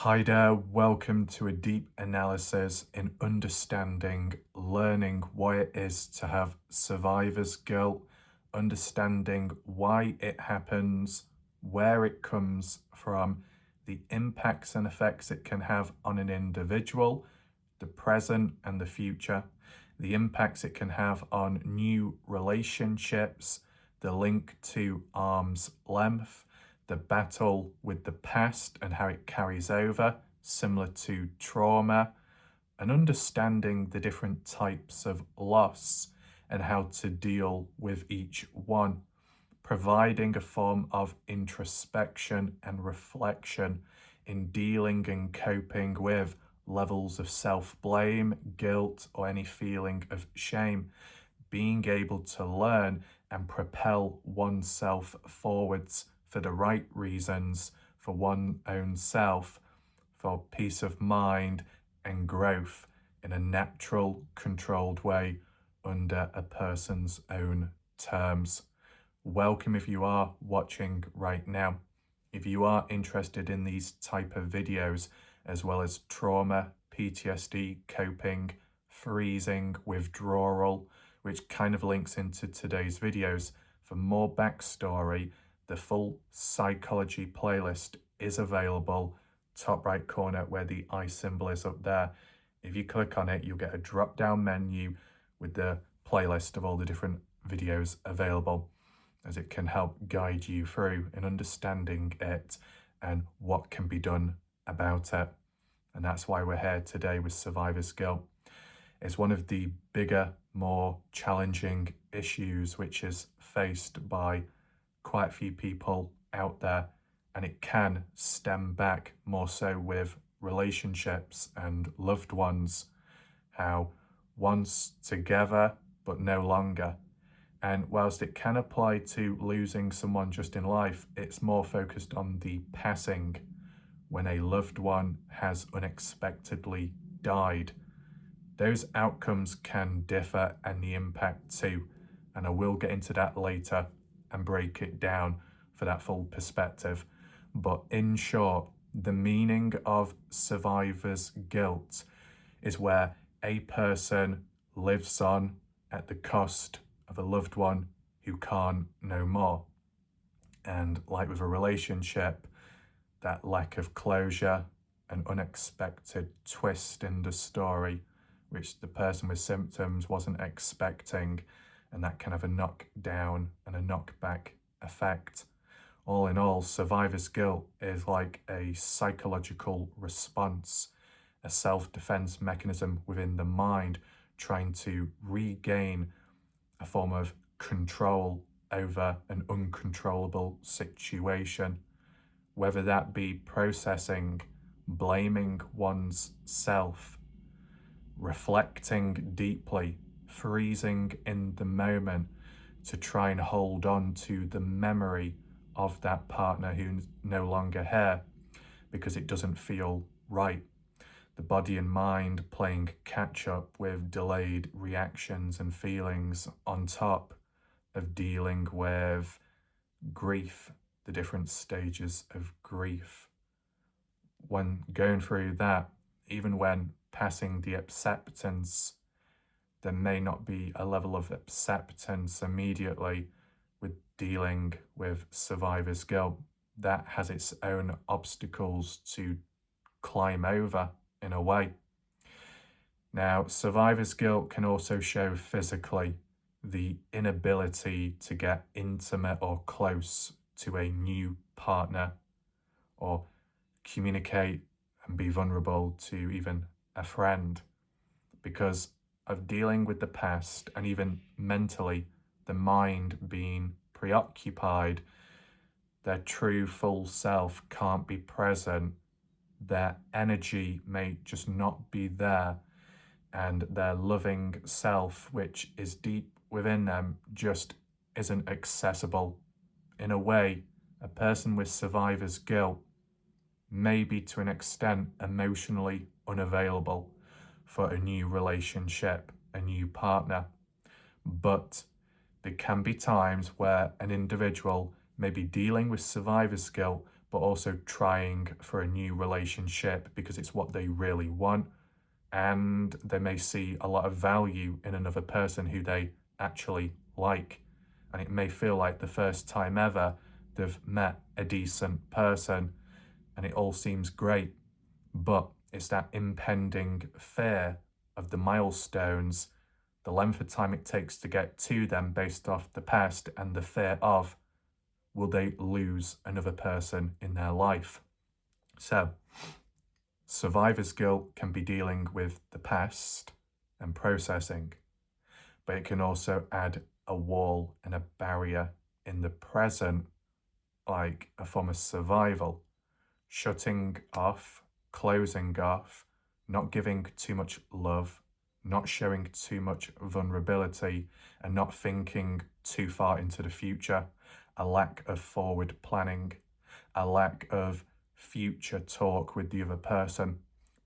Hi there, welcome to a deep analysis in understanding, learning what it is to have survivor's guilt, understanding why it happens, where it comes from, the impacts and effects it can have on an individual, the present and the future, the impacts it can have on new relationships, the link to arm's length, the battle with the past and how it carries over, similar to trauma, and understanding the different types of loss and how to deal with each one, providing a form of introspection and reflection in dealing and coping with levels of self-blame, guilt, or any feeling of shame, being able to learn and propel oneself forwards for the right reasons, for one's own self, for peace of mind and growth in a natural, controlled way under a person's own terms. Welcome if you are watching right now. If you are interested in these type of videos, as well as trauma, PTSD, coping, freezing, withdrawal, which kind of links into today's videos, for more backstory, the full psychology playlist is available, top right corner where the eye symbol is up there. If you click on it, you'll get a drop down menu with the playlist of all the different videos available, as it can help guide you through in understanding it and what can be done about it. And that's why we're here today with survivor's guilt. It's one of the bigger, more challenging issues which is faced by quite a few people out there, and it can stem back more so with relationships and loved ones, how once together but no longer. And whilst it can apply to losing someone just in life, it's more focused on the passing, when a loved one has unexpectedly died. Those outcomes can differ and the impact too, and I will get into that later and break it down for that full perspective. But in short, the meaning of survivor's guilt is where a person lives on at the cost of a loved one who can't no more. And like with a relationship, that lack of closure, an unexpected twist in the story, which the person with symptoms wasn't expecting, and that can have a knockdown and a knockback effect. All in all, survivor's guilt is like a psychological response, a self-defense mechanism within the mind, trying to regain a form of control over an uncontrollable situation, whether that be processing, blaming one's self, reflecting deeply, freezing in the moment to try and hold on to the memory of that partner who's no longer here because it doesn't feel right. The body and mind playing catch up with delayed reactions and feelings on top of dealing with grief, the different stages of grief. When going through that, even when passing the acceptance, there may not be a level of acceptance immediately with dealing with survivor's guilt. That has its own obstacles to climb over in a way. Now, survivor's guilt can also show physically the inability to get intimate or close to a new partner, or communicate and be vulnerable to even a friend, because of dealing with the past, and even mentally, the mind being preoccupied, their true full self can't be present, their energy may just not be there, and their loving self, which is deep within them, just isn't accessible. In a way, a person with survivor's guilt may be to an extent emotionally unavailable for a new relationship, a new partner. But there can be times where an individual may be dealing with survivor's guilt but also trying for a new relationship because it's what they really want. And they may see a lot of value in another person who they actually like. And it may feel like the first time ever they've met a decent person and it all seems great. But it's that impending fear of the milestones, the length of time it takes to get to them based off the past, and the fear of, will they lose another person in their life? So, survivor's guilt can be dealing with the past and processing, but it can also add a wall and a barrier in the present, like a form of survival, shutting off, closing off, not giving too much love, not showing too much vulnerability, and not thinking too far into the future, a lack of forward planning, a lack of future talk with the other person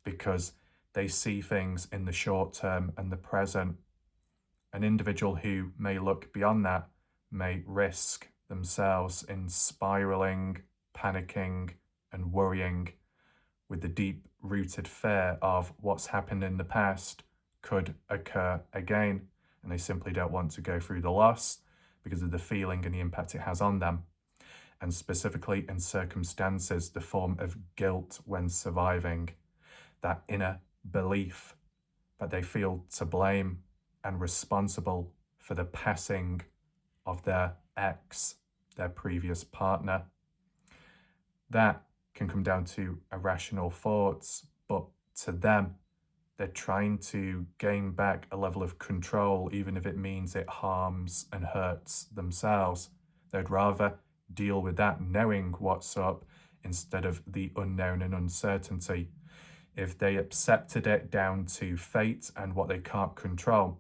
because they see things in the short term and the present. An individual who may look beyond that may risk themselves in spiraling, panicking, and worrying with the deep-rooted fear of what's happened in the past could occur again, and they simply don't want to go through the loss because of the feeling and the impact it has on them. And specifically in circumstances, the form of guilt when surviving, that inner belief that they feel to blame and responsible for the passing of their ex, their previous partner. That can come down to irrational thoughts, but to them, they're trying to gain back a level of control, even if it means it harms and hurts themselves. They'd rather deal with that knowing what's up instead of the unknown and uncertainty. If they accepted it down to fate and what they can't control,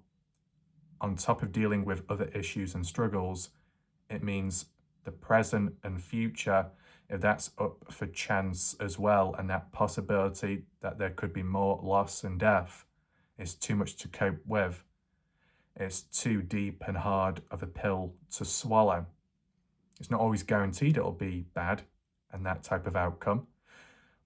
on top of dealing with other issues and struggles, it means the present and future, if that's up for chance as well, and that possibility that there could be more loss and death, is too much to cope with. It's too deep and hard of a pill to swallow. It's not always guaranteed it'll be bad and that type of outcome,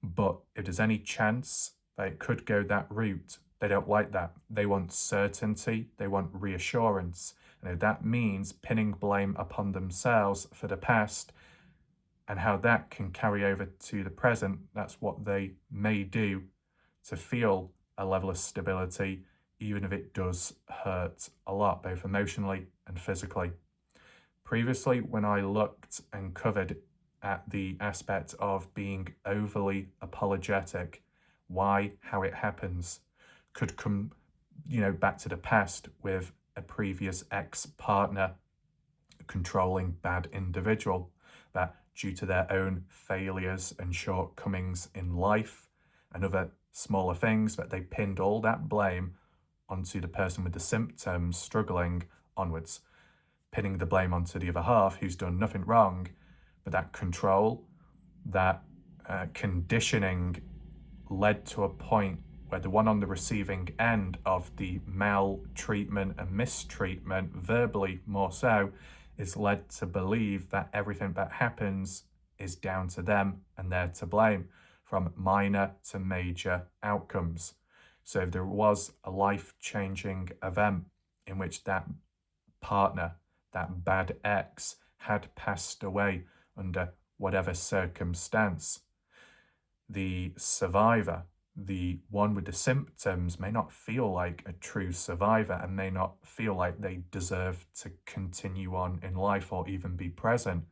but if there's any chance that it could go that route, they don't like that. They want certainty, they want reassurance. And if that means pinning blame upon themselves for the past and how that can carry over to the present, that's what they may do to feel a level of stability, even if it does hurt a lot, both emotionally and physically. Previously, when I looked and covered at the aspect of being overly apologetic, why, how it happens, could come, back to the past with a previous ex-partner, controlling bad individual, that due to their own failures and shortcomings in life and other smaller things, that they pinned all that blame onto the person with the symptoms struggling onwards, pinning the blame onto the other half who's done nothing wrong, but that control, that conditioning led to a point where the one on the receiving end of the maltreatment and mistreatment, verbally more so, is led to believe that everything that happens is down to them and they're to blame, from minor to major outcomes. So if there was a life-changing event in which that partner, that bad ex, had passed away under whatever circumstance, the survivor, the one with the symptoms, may not feel like a true survivor and may not feel like they deserve to continue on in life or even be present.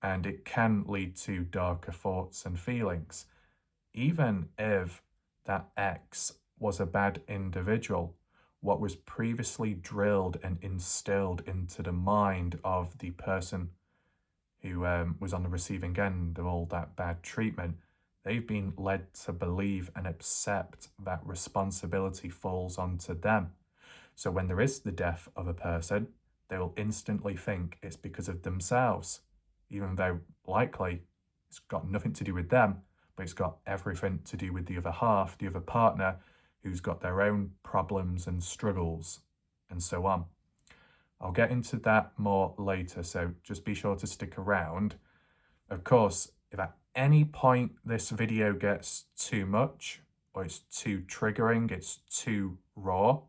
And it can lead to darker thoughts and feelings. Even if that ex was a bad individual, what was previously drilled and instilled into the mind of the person who was on the receiving end of all that bad treatment, they've been led to believe and accept that responsibility falls onto them. So when there is the death of a person, they will instantly think it's because of themselves, even though likely it's got nothing to do with them, but it's got everything to do with the other half, the other partner, who's got their own problems and struggles, and so on. I'll get into that more later, so just be sure to stick around. Of course, If at any point this video gets too much, or it's too triggering, it's too raw,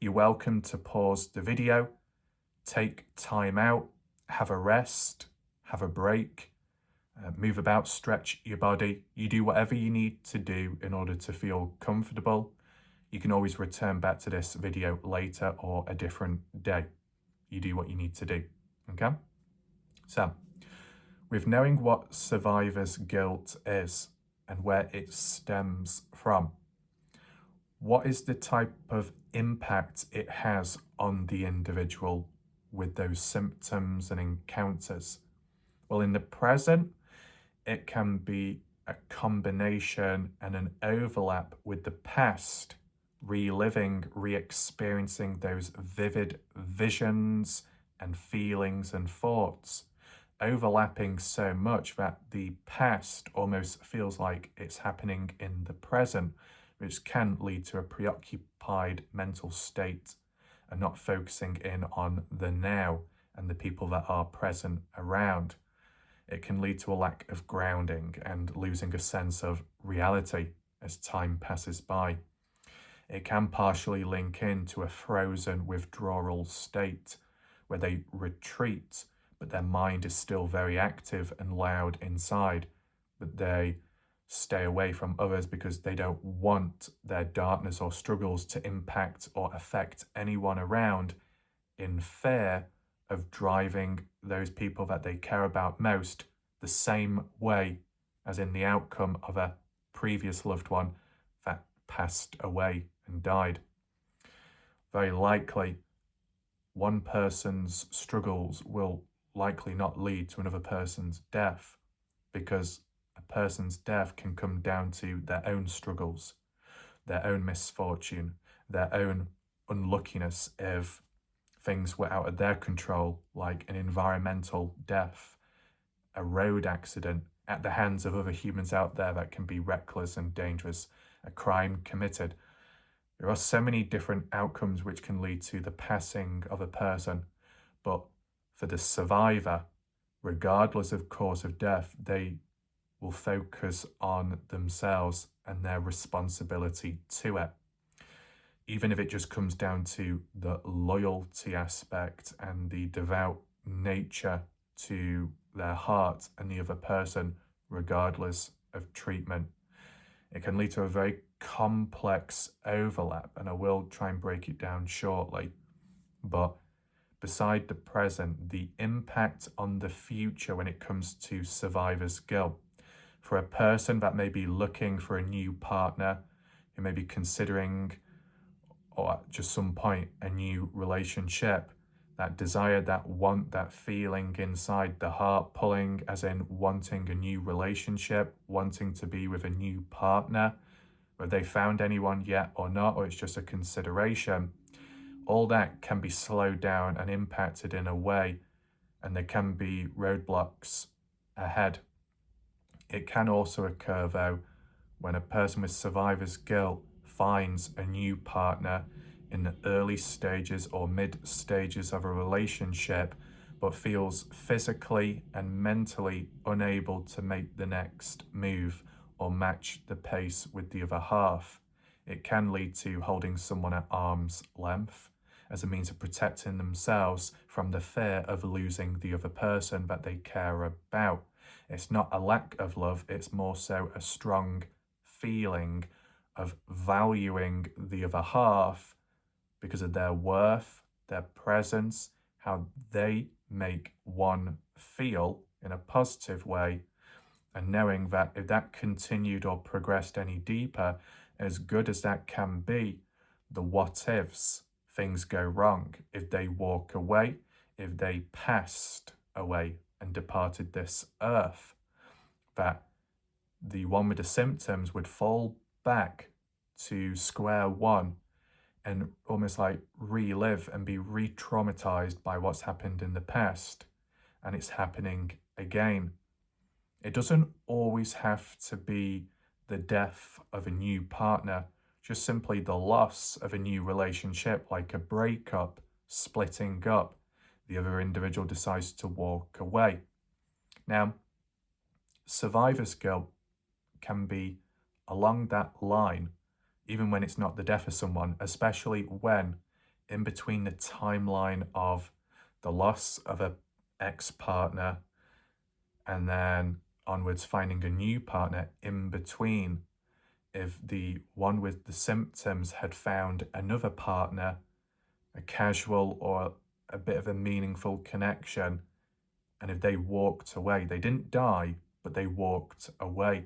you're welcome to pause the video, take time out, have a rest, have a break, move about, stretch your body. You do whatever you need to do in order to feel comfortable. You can always return back to this video later or a different day. You do what you need to do, okay? So, with knowing what survivor's guilt is and where it stems from, what is the type of impact it has on the individual with those symptoms and encounters? Well, in the present, it can be a combination and an overlap with the past, reliving, re-experiencing those vivid visions and feelings and thoughts, overlapping so much that the past almost feels like it's happening in the present, which can lead to a preoccupied mental state and not focusing in on the now and the people that are present around. It can lead to a lack of grounding and losing a sense of reality as time passes by. It can partially link into a frozen withdrawal state where they retreat, but their mind is still very active and loud inside, but they stay away from others because they don't want their darkness or struggles to impact or affect anyone around, in fear of driving those people that they care about most the same way as in the outcome of a previous loved one that passed away and died. Very likely, one person's struggles will likely not lead to another person's death, because a person's death can come down to their own struggles, their own misfortune, their own unluckiness if things were out of their control, like an environmental death, a road accident at the hands of other humans out there that can be reckless and dangerous, a crime committed. There are so many different outcomes which can lead to the passing of a person, but for the survivor, regardless of cause of death, they will focus on themselves and their responsibility to it. Even if it just comes down to the loyalty aspect and the devout nature to their heart and the other person, regardless of treatment. It can lead to a very complex overlap, and I will try and break it down shortly. But beside the present, the impact on the future when it comes to survivor's guilt. For a person that may be looking for a new partner, who may be considering, or at just some point, a new relationship, that desire, that want, that feeling inside the heart pulling, as in wanting a new relationship, wanting to be with a new partner, whether they found anyone yet or not, or it's just a consideration, all that can be slowed down and impacted in a way, and there can be roadblocks ahead. It can also occur, though, when a person with survivor's guilt finds a new partner in the early stages or mid stages of a relationship, but feels physically and mentally unable to make the next move or match the pace with the other half. It can lead to holding someone at arm's length as a means of protecting themselves from the fear of losing the other person that they care about. It's not a lack of love, it's more so a strong feeling of valuing the other half because of their worth, their presence, how they make one feel in a positive way, and knowing that if that continued or progressed any deeper, as good as that can be, the what ifs, things go wrong, if they walk away, if they passed away and departed this earth, that the one with the symptoms would fall back to square one and almost like relive and be re-traumatized by what's happened in the past, and it's happening again. It doesn't always have to be the death of a new partner, just simply the loss of a new relationship, like a breakup, splitting up. The other individual decides to walk away. Now, survivor's guilt can be along that line, even when it's not the death of someone, especially when in between the timeline of the loss of a ex-partner and then onwards finding a new partner in between, if the one with the symptoms had found another partner, a casual or a bit of a meaningful connection, and if they walked away, they didn't die, but they walked away.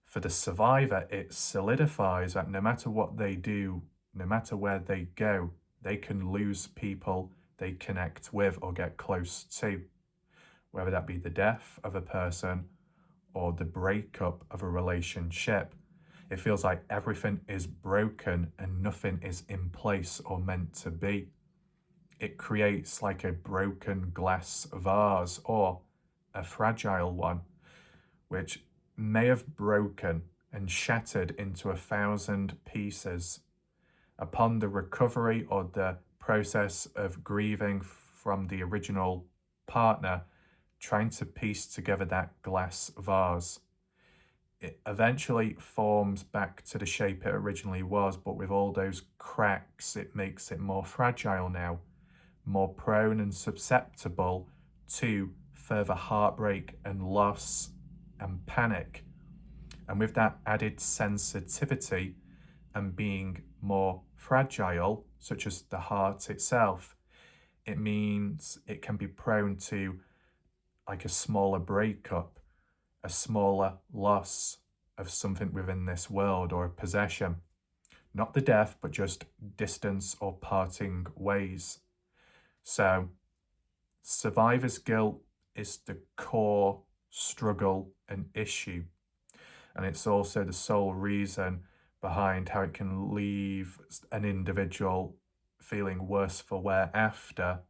For the survivor, it solidifies that no matter what they do, no matter where they go, they can lose people they connect with or get close to, whether that be the death of a person or the breakup of a relationship. It feels like everything is broken and nothing is in place or meant to be. It creates like a broken glass vase or a fragile one, which may have broken and shattered into 1,000 pieces. Upon the recovery or the process of grieving from the original partner, trying to piece together that glass vase, it eventually forms back to the shape it originally was, but with all those cracks, it makes it more fragile now, more prone and susceptible to further heartbreak and loss and panic. And with that added sensitivity and being more fragile, such as the heart itself, it means it can be prone to like a smaller breakup, a smaller loss of something within this world or a possession. Not the death, but just distance or parting ways. So survivor's guilt is the core struggle and issue. And it's also the sole reason behind how it can leave an individual feeling worse for wear after.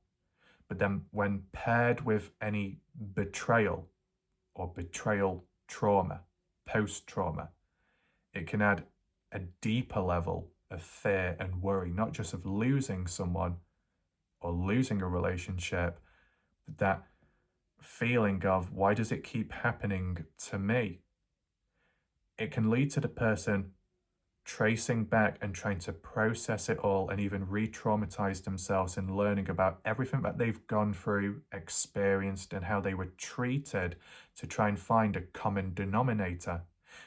But then when paired with any betrayal or betrayal trauma, post-trauma, it can add a deeper level of fear and worry, not just of losing someone or losing a relationship, but that feeling of, why does it keep happening to me? It can lead to the person tracing back and trying to process it all and even re-traumatize themselves and learning about everything that they've gone through, experienced, and how they were treated to try and find a common denominator.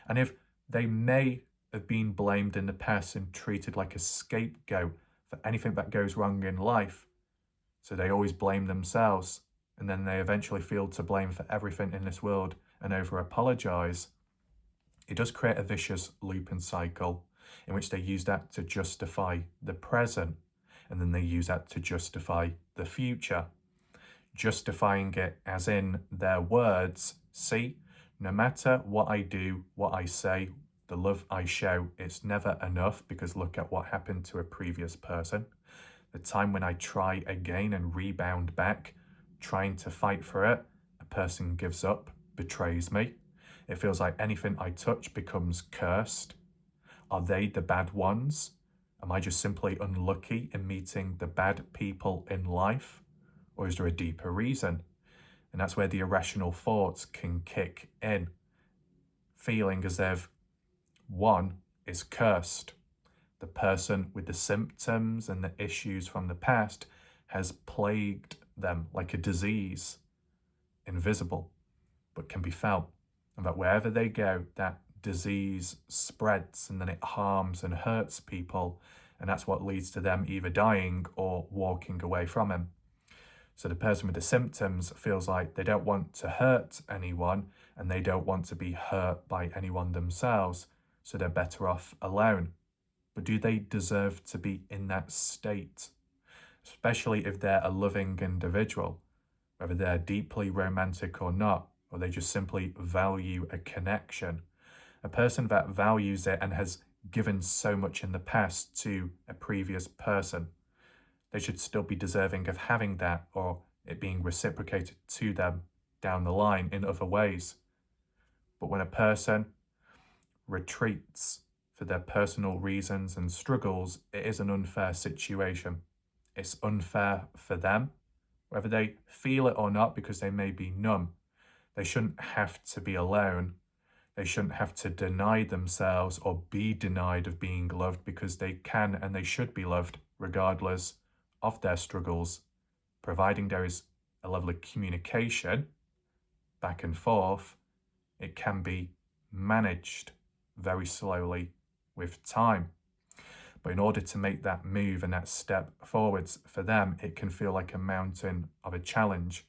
And if they may have been blamed in the past and treated like a scapegoat for anything that goes wrong in life, so they always blame themselves, and then they eventually feel to blame for everything in this world and over apologize, it does create a vicious loop and cycle in which they use that to justify the present, and then they use that to justify the future, justifying it as in their words, see, no matter what I do, what I say, the love I show, it's never enough because look at what happened to a previous person. The time when I try again and rebound back, trying to fight for it, a person gives up, betrays me. It feels like anything I touch becomes cursed. Are they the bad ones? Am I just simply unlucky in meeting the bad people in life? Or is there a deeper reason? And that's where the irrational thoughts can kick in, feeling as if one is cursed. The person with the symptoms and the issues from the past has plagued them like a disease, invisible, but can be felt. And that wherever they go, that disease spreads and then it harms and hurts people. And that's what leads to them either dying or walking away from him. So the person with the symptoms feels like they don't want to hurt anyone and they don't want to be hurt by anyone themselves. So they're better off alone. But do they deserve to be in that state? Especially if they're a loving individual, whether they're deeply romantic or not, or they just simply value a connection. A person that values it and has given so much in the past to a previous person, they should still be deserving of having that or it being reciprocated to them down the line in other ways. But when a person retreats for their personal reasons and struggles, it is an unfair situation. It's unfair for them, whether they feel it or not, because they may be numb. They shouldn't have to be alone. They shouldn't have to deny themselves or be denied of being loved, because they can and they should be loved regardless of their struggles, providing there is a level of communication back and forth. It can be managed very slowly with time. But in order to make that move and that step forwards for them, it can feel like a mountain of a challenge.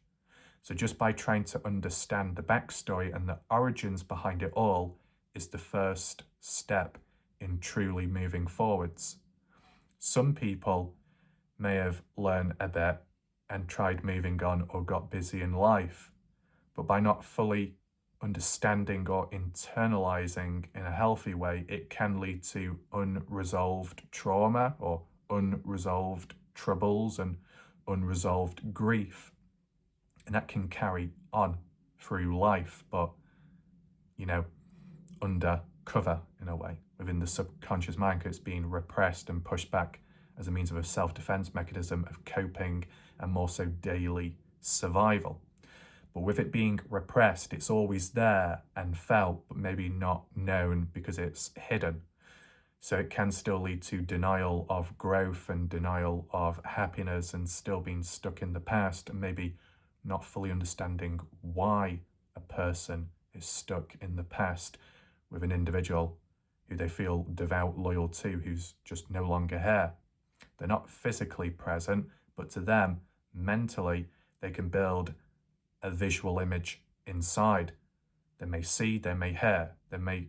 So just by trying to understand the backstory and the origins behind it all is the first step in truly moving forwards. Some people may have learned a bit and tried moving on or got busy in life, but by not fully understanding or internalizing in a healthy way, it can lead to unresolved trauma or unresolved troubles and unresolved grief. And that can carry on through life, but, under cover in a way, within the subconscious mind, because it's being repressed and pushed back as a means of a self-defense mechanism of coping and more so daily survival. But with it being repressed, it's always there and felt, but maybe not known because it's hidden. So it can still lead to denial of growth and denial of happiness, and still being stuck in the past and maybe not fully understanding why a person is stuck in the past with an individual who they feel devout loyal to, who's just no longer here. They're not physically present, but to them, mentally, they can build a visual image inside. They may see, they may hear, they may,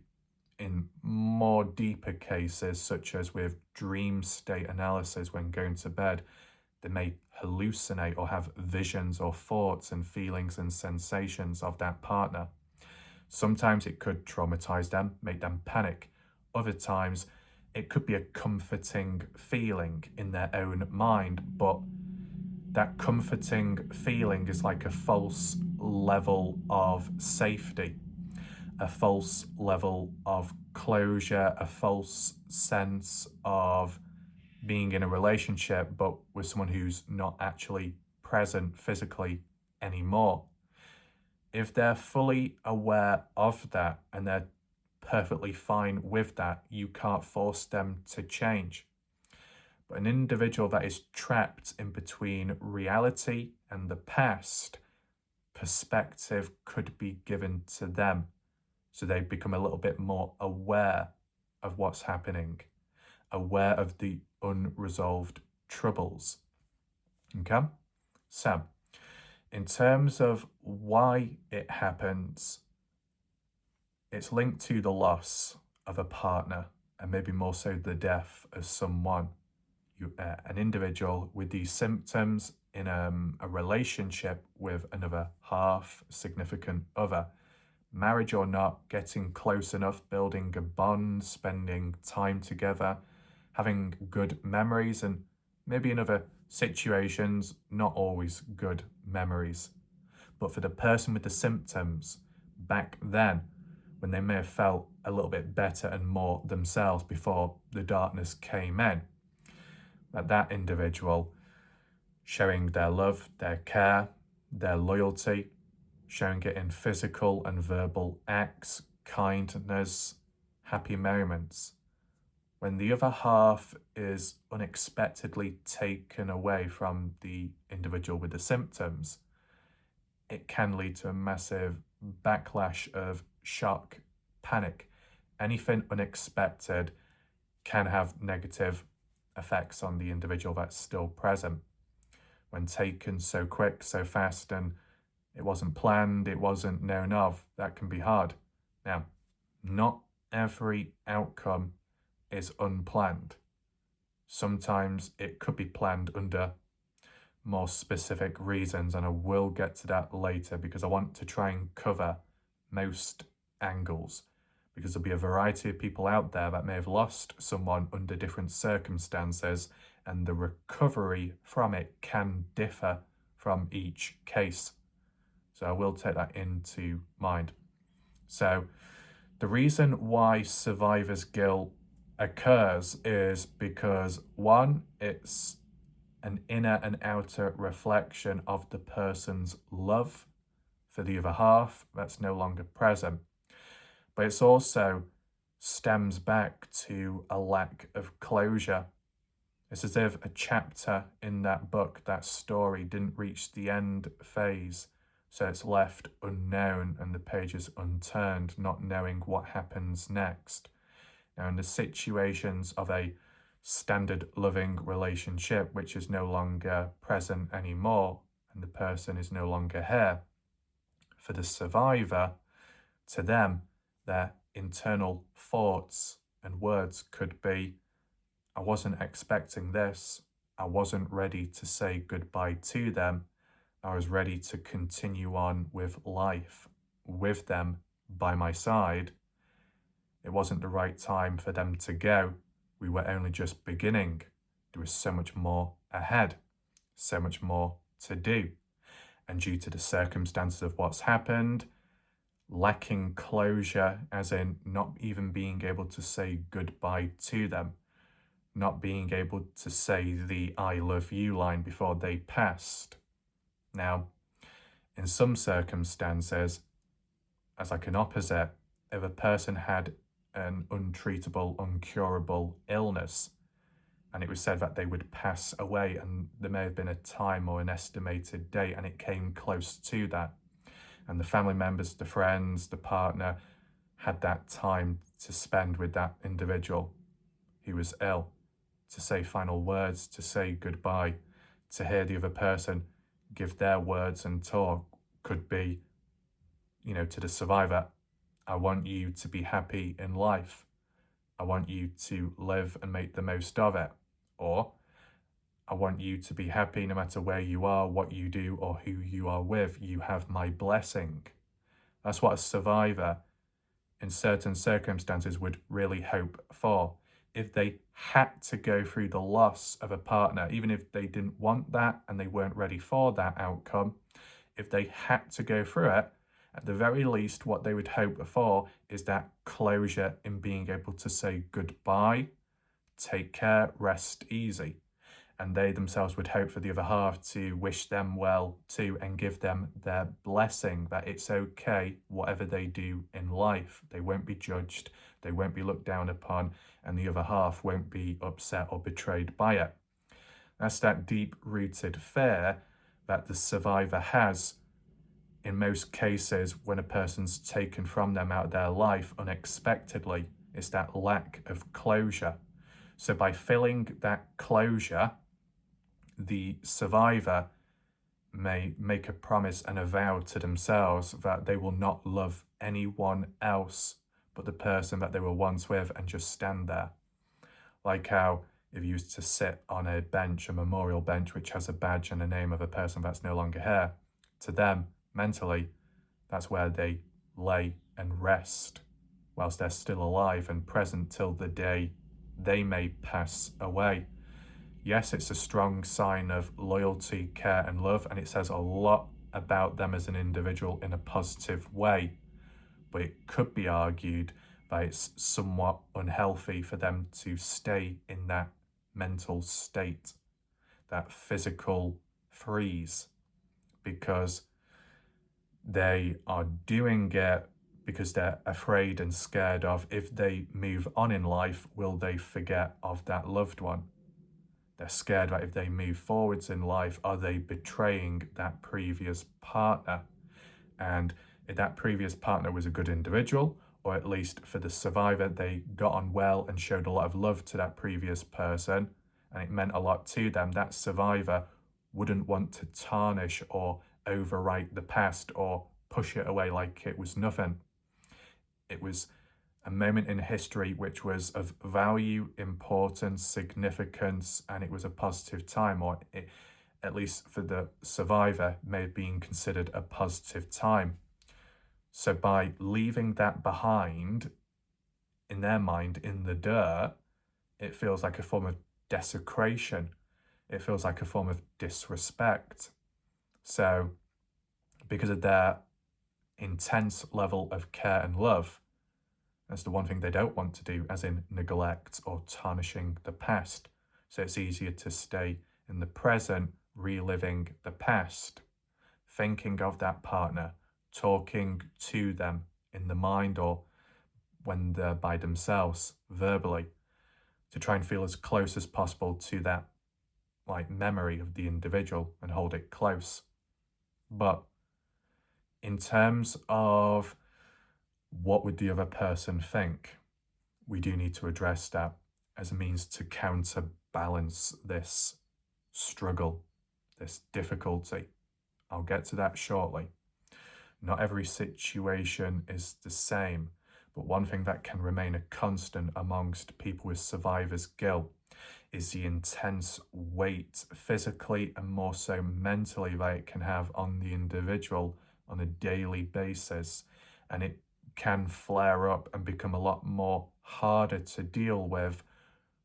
in more deeper cases, such as with dream state analysis when going to bed, they may hallucinate or have visions or thoughts and feelings and sensations of that partner. Sometimes it could traumatize them, make them panic. Other times it could be a comforting feeling in their own mind, but that comforting feeling is like a false level of safety, a false level of closure, a false sense of being in a relationship, but with someone who's not actually present physically anymore. If they're fully aware of that and they're perfectly fine with that, you can't force them to change. But an individual that is trapped in between reality and the past, perspective could be given to them. So they become a little bit more aware of what's happening, aware of the unresolved troubles. Okay? So, in terms of why it happens, it's linked to the loss of a partner, and maybe more so the death of someone. An individual with these symptoms in a relationship with another half, significant other, marriage or not, getting close enough, building a bond, spending time together, having good memories, and maybe in other situations, not always good memories. But for the person with the symptoms, back then, when they may have felt a little bit better and more themselves before the darkness came in, that individual showing their love, their care, their loyalty, showing it in physical and verbal acts, kindness, happy moments. When the other half is unexpectedly taken away from the individual with the symptoms, it can lead to a massive backlash of shock, panic. Anything unexpected can have negative effects on the individual that's still present. When taken so quick, so fast, and it wasn't planned, it wasn't known of, that can be hard. Now, not every outcome is unplanned. Sometimes it could be planned under more specific reasons, and I will get to that later because I want to try and cover most angles, because there'll be a variety of people out there that may have lost someone under different circumstances, and the recovery from it can differ from each case. So I will take that into mind. So the reason why survivor's guilt occurs is because, one, it's an inner and outer reflection of the person's love for the other half that's no longer present. But it's also stems back to a lack of closure. It's as if a chapter in that book, that story, didn't reach the end phase, so it's left unknown and the page is unturned, not knowing what happens next. Now, in the situations of a standard loving relationship, which is no longer present anymore, and the person is no longer here, for the survivor, to them, their internal thoughts and words could be, I wasn't expecting this. I wasn't ready to say goodbye to them. I was ready to continue on with life with them by my side. It wasn't the right time for them to go. We were only just beginning. There was so much more ahead, so much more to do. And due to the circumstances of what's happened, lacking closure, as in not even being able to say goodbye to them, not being able to say the I love you line before they passed. Now, in some circumstances, as like an opposite, if a person had an untreatable, uncurable illness, and it was said that they would pass away, and there may have been a time or an estimated date, and it came close to that, and the family members, the friends, the partner had that time to spend with that individual who was ill, to say final words, to say goodbye, to hear the other person give their words and talk could be, to the survivor, I want you to be happy in life. I want you to live and make the most of it. Or, I want you to be happy no matter where you are, what you do, or who you are with. You have my blessing. That's what a survivor in certain circumstances would really hope for. If they had to go through the loss of a partner, even if they didn't want that and they weren't ready for that outcome, if they had to go through it, at the very least, what they would hope for is that closure in being able to say goodbye, take care, rest easy. And they themselves would hope for the other half to wish them well too and give them their blessing that it's okay, whatever they do in life. They won't be judged, they won't be looked down upon, and the other half won't be upset or betrayed by it. That's that deep-rooted fear that the survivor has in most cases when a person's taken from them out of their life unexpectedly. It's that lack of closure. So by filling that closure, the survivor may make a promise and a vow to themselves that they will not love anyone else but the person that they were once with and just stand there. Like how if you used to sit on a bench, a memorial bench, which has a badge and a name of a person that's no longer here, to them, mentally, that's where they lay and rest whilst they're still alive and present till the day they may pass away. Yes, it's a strong sign of loyalty, care, and love, and it says a lot about them as an individual in a positive way. But it could be argued that it's somewhat unhealthy for them to stay in that mental state, that physical freeze, because they are doing it because they're afraid and scared of, if they move on in life, will they forget of that loved one? They're scared that if they move forwards in life, are they betraying that previous partner? And if that previous partner was a good individual, or at least for the survivor, they got on well and showed a lot of love to that previous person, and it meant a lot to them, that survivor wouldn't want to tarnish or overwrite the past or push it away like it was nothing. It was a moment in history which was of value, importance, significance, and it was a positive time, or it, at least for the survivor, may have been considered a positive time. So by leaving that behind, in their mind, in the dirt, it feels like a form of desecration. It feels like a form of disrespect. So because of their intense level of care and love, that's the one thing they don't want to do, as in neglect or tarnishing the past. So it's easier to stay in the present, reliving the past, thinking of that partner, talking to them in the mind or when they're by themselves verbally, to try and feel as close as possible to that like memory of the individual and hold it close. But in terms of what would the other person think, we do need to address that as a means to counterbalance this struggle, this difficulty. I'll get to that shortly. Not every situation is the same, but one thing that can remain a constant amongst people with survivor's guilt is the intense weight, physically and more so mentally, that it can have on the individual on a daily basis. And it can flare up and become a lot more harder to deal with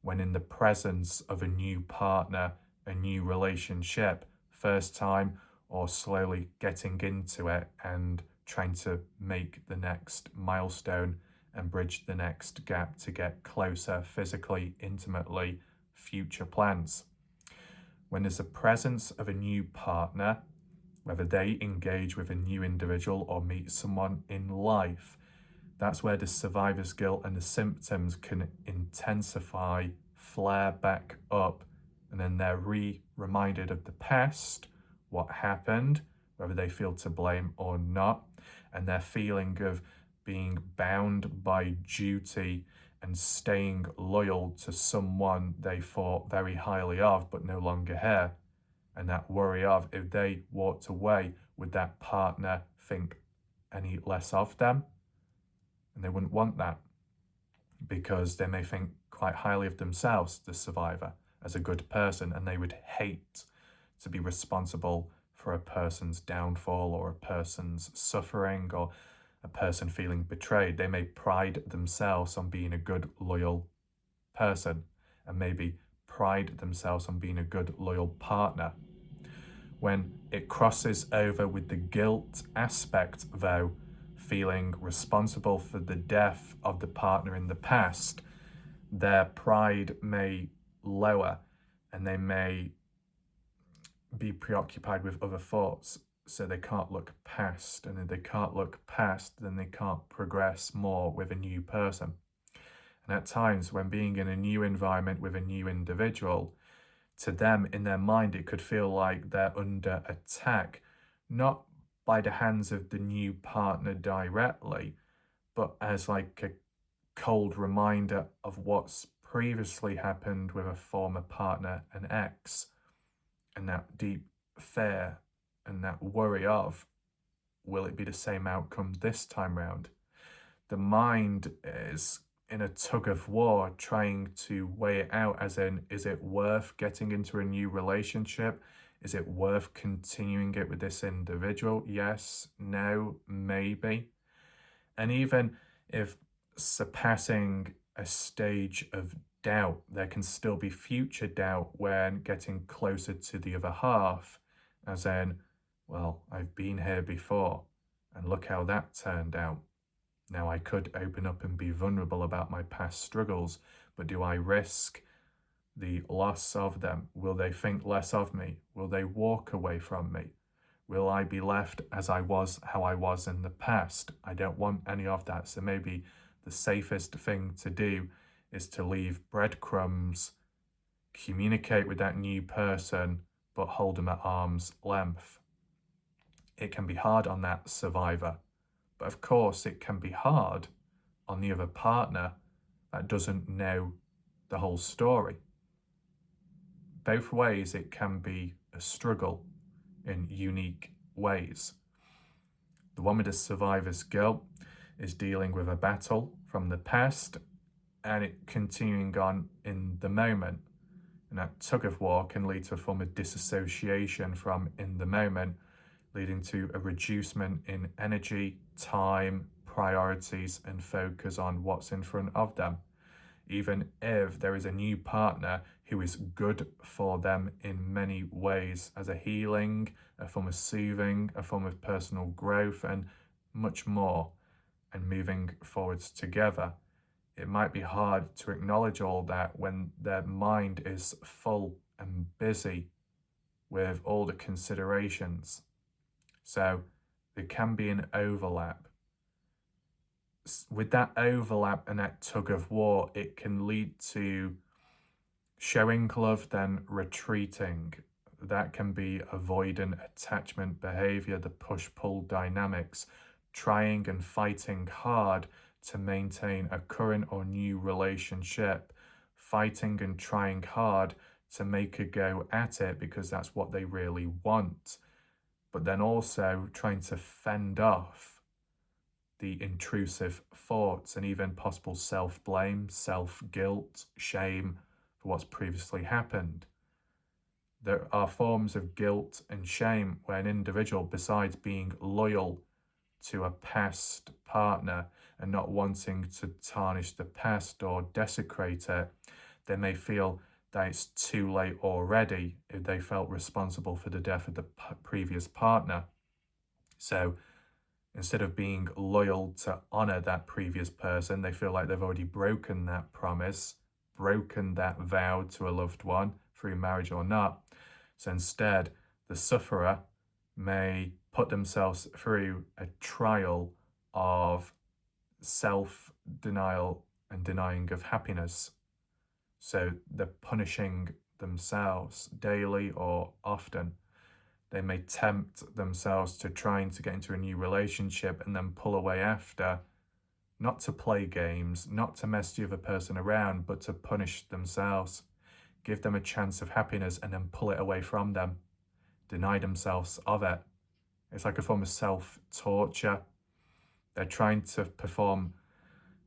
when in the presence of a new partner, a new relationship, first time, or slowly getting into it and trying to make the next milestone and bridge the next gap to get closer physically, intimately, future plans. When there's a presence of a new partner, whether they engage with a new individual or meet someone in life, that's where the survivor's guilt and the symptoms can intensify, flare back up, and then they're reminded of the past, what happened, whether they feel to blame or not, and their feeling of being bound by duty and staying loyal to someone they thought very highly of but no longer have. And that worry of, if they walked away, would that partner think any less of them? And they wouldn't want that, because they may think quite highly of themselves, the survivor, as a good person, and they would hate to be responsible for a person's downfall or a person's suffering or a person feeling betrayed. They may pride themselves on being a good, loyal person, and maybe pride themselves on being a good, loyal partner. When it crosses over with the guilt aspect, though, feeling responsible for the death of the partner in the past, their pride may lower and they may be preoccupied with other thoughts, so they can't look past, and if they can't look past, then they can't progress more with a new person. And at times, when being in a new environment with a new individual, to them, in their mind, it could feel like they're under attack, not by the hands of the new partner directly, but as like a cold reminder of what's previously happened with a former partner, an ex, and that deep fear and that worry of, will it be the same outcome this time round? The mind is in a tug of war trying to weigh it out, as in, is it worth getting into a new relationship? Is it worth continuing it with this individual? Yes, no, maybe. And even if surpassing a stage of doubt, there can still be future doubt when getting closer to the other half, as in, well, I've been here before, and look how that turned out. Now, I could open up and be vulnerable about my past struggles, but do I risk the loss of them? Will they think less of me? Will they walk away from me? Will I be left as I was, how I was in the past? I don't want any of that. So maybe the safest thing to do is to leave breadcrumbs, communicate with that new person, but hold them at arm's length. It can be hard on that survivor. But of course, it can be hard on the other partner that doesn't know the whole story. Both ways, it can be a struggle in unique ways. The one with the survivor's guilt is dealing with a battle from the past and it continuing on in the moment. And that tug of war can lead to a form of disassociation from in the moment, leading to a reducement in energy, time, priorities, and focus on what's in front of them. Even if there is a new partner who is good for them in many ways, as a healing, a form of soothing, a form of personal growth, and much more, and moving forwards together. It might be hard to acknowledge all that when their mind is full and busy with all the considerations. So there can be an overlap. With that overlap and that tug of war, it can lead to showing love, then retreating. That can be avoidant attachment behavior, the push-pull dynamics, trying and fighting hard to maintain a current or new relationship, fighting and trying hard to make a go at it because that's what they really want, but then also trying to fend off the intrusive thoughts and even possible self-blame, self-guilt, shame for what's previously happened. There are forms of guilt and shame where an individual, besides being loyal to a past partner and not wanting to tarnish the past or desecrate it, they may feel that it's too late already if they felt responsible for the death of the previous partner. So instead of being loyal to honor that previous person, they feel like they've already broken that promise, broken that vow to a loved one through marriage or not. So instead, the sufferer may put themselves through a trial of self-denial and denying of happiness. So they're punishing themselves daily or often. They may tempt themselves to trying to get into a new relationship and then pull away after, not to play games, not to mess the other person around, but to punish themselves, give them a chance of happiness and then pull it away from them, deny themselves of it. It's like a form of self-torture. They're trying to perform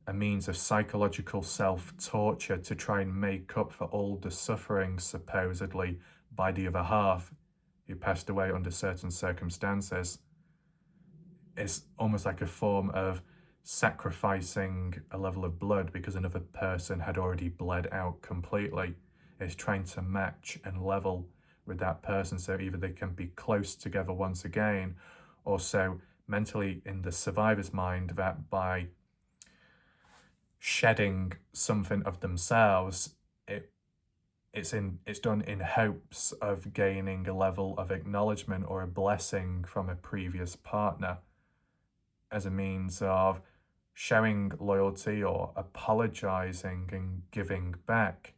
a means of psychological self-torture to try and make up for all the suffering supposedly by the other half who passed away under certain circumstances. It's almost like a form of sacrificing a level of blood because another person had already bled out completely. It's trying to match and level with that person so either they can be close together once again, or so mentally in the survivor's mind that by shedding something of themselves, it's done in hopes of gaining a level of acknowledgement or a blessing from a previous partner as a means of showing loyalty or apologizing and giving back.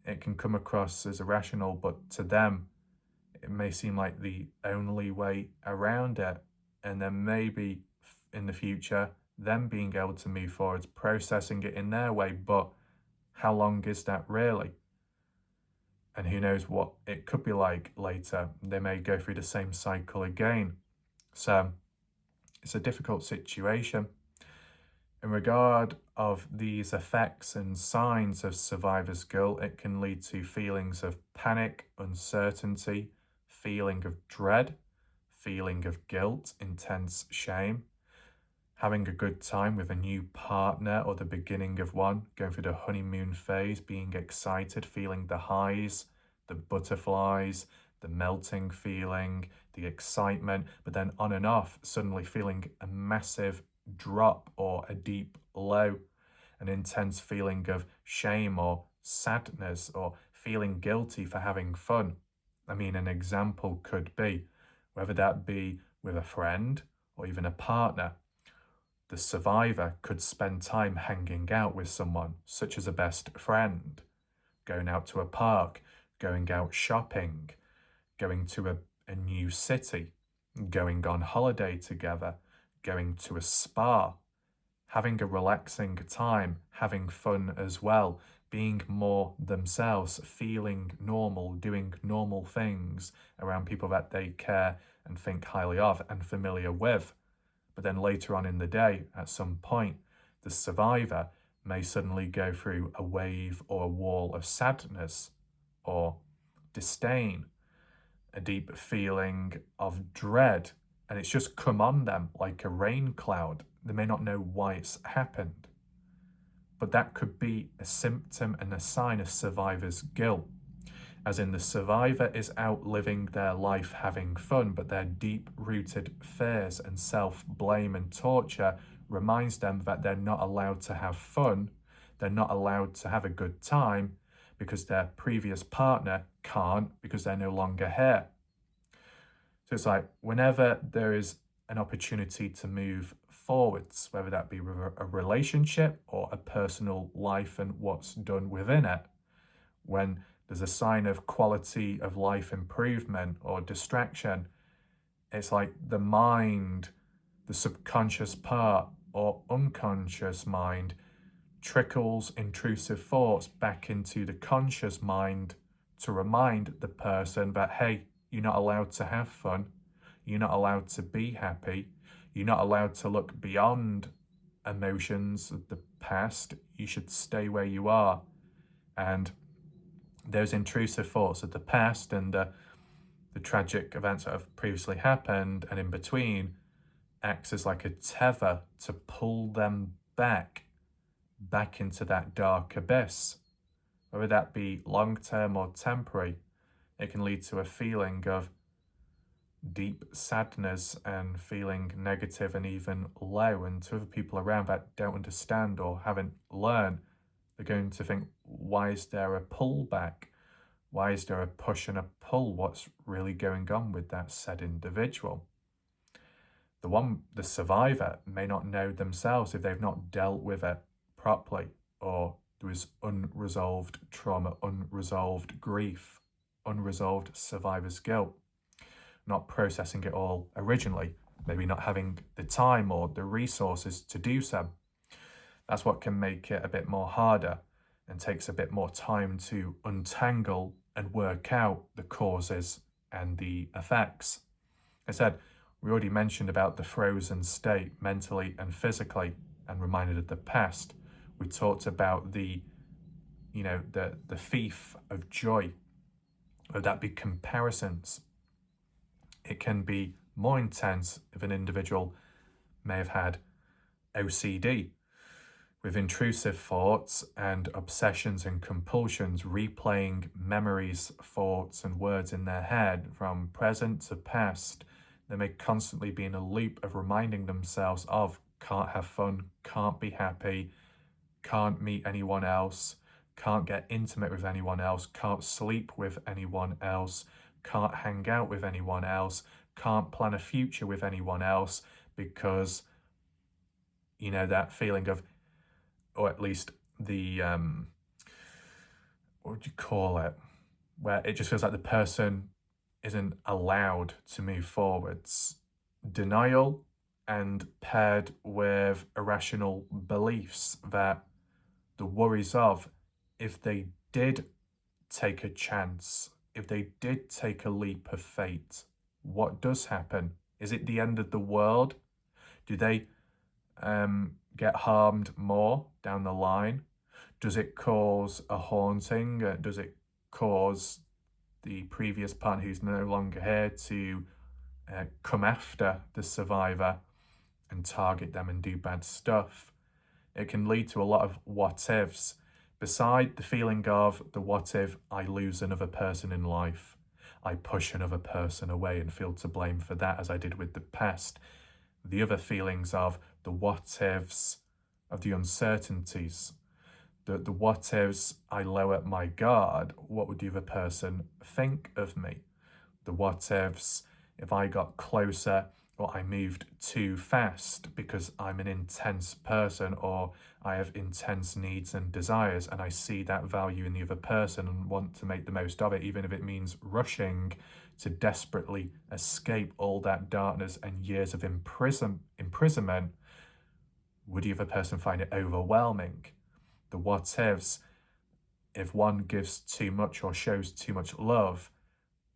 It can come across as irrational, but to them, it may seem like the only way around it. And then maybe in the future, them being able to move forwards, processing it in their way, but how long is that really? And who knows what it could be like later. They may go through the same cycle again. So it's a difficult situation. In regard of these effects and signs of survivor's guilt, it can lead to feelings of panic, uncertainty, feeling of dread, feeling of guilt, intense shame, having a good time with a new partner or the beginning of one, going through the honeymoon phase, being excited, feeling the highs, the butterflies, the melting feeling, the excitement, but then on and off, suddenly feeling a massive drop or a deep low, an intense feeling of shame or sadness or feeling guilty for having fun. I mean, an example could be, whether that be with a friend or even a partner, the survivor could spend time hanging out with someone, such as a best friend, going out to a park, going out shopping, going to a new city, going on holiday together, going to a spa, having a relaxing time, having fun as well, being more themselves, feeling normal, doing normal things around people that they care and think highly of and familiar with. But then later on in the day, at some point, the survivor may suddenly go through a wave or a wall of sadness or disdain, a deep feeling of dread, and it's just come on them like a rain cloud. They may not know why it's happened, but that could be a symptom and a sign of survivor's guilt, as in the survivor is out living their life having fun, but their deep-rooted fears and self-blame and torture reminds them that they're not allowed to have fun, they're not allowed to have a good time, because their previous partner can't because they're no longer here. So it's like whenever there is an opportunity to move forwards, whether that be a relationship or a personal life and what's done within it. When there's a sign of quality of life improvement or distraction, it's like the mind, the subconscious part or unconscious mind trickles intrusive thoughts back into the conscious mind to remind the person that, hey, you're not allowed to have fun, you're not allowed to be happy, you're not allowed to look beyond emotions of the past, you should stay where you are. And those intrusive thoughts of the past and the tragic events that have previously happened and in between acts as like a tether to pull them back into that dark abyss. Whether that be long-term or temporary, it can lead to a feeling of deep sadness and feeling negative and even low. And to other people around that don't understand or haven't learned, they're going to think, why is there a pullback? Why is there a push and a pull? What's really going on with that said individual? The survivor may not know themselves if they've not dealt with it properly, or there was unresolved trauma, unresolved grief, unresolved survivor's guilt, not processing it all originally, maybe not having the time or the resources to do so. That's what can make it a bit more harder and takes a bit more time to untangle and work out the causes and the effects. I said, we already mentioned about the frozen state mentally and physically and reminded of the past. We talked about the thief of joy, or that be comparisons. It can be more intense if an individual may have had OCD, with intrusive thoughts and obsessions and compulsions replaying memories, thoughts and words in their head from present to past. They may constantly be in a loop of reminding themselves of can't have fun, can't be happy, can't meet anyone else, can't get intimate with anyone else, can't sleep with anyone else, can't hang out with anyone else, can't plan a future with anyone else, because, that feeling of, or at least the, what would you call it? Where it just feels like the person isn't allowed to move forwards. Denial, and paired with irrational beliefs that the worries of, if they did take a chance, if they did take a leap of fate, what does happen? Is it the end of the world? Do they get harmed more down the line? Does it cause a haunting? Does it cause the previous partner who's no longer here to come after the survivor and target them and do bad stuff? It can lead to a lot of what ifs. Beside the feeling of the what if I lose another person in life, I push another person away and feel to blame for that, as I did with the past. The other feelings of the what ifs, of the uncertainties, the what ifs, I lower my guard, what would the other person think of me? The what ifs, if I got closer or I moved too fast because I'm an intense person or I have intense needs and desires, and I see that value in the other person and want to make the most of it, even if it means rushing to desperately escape all that darkness and years of imprisonment, would the other person find it overwhelming? The what ifs, if one gives too much or shows too much love,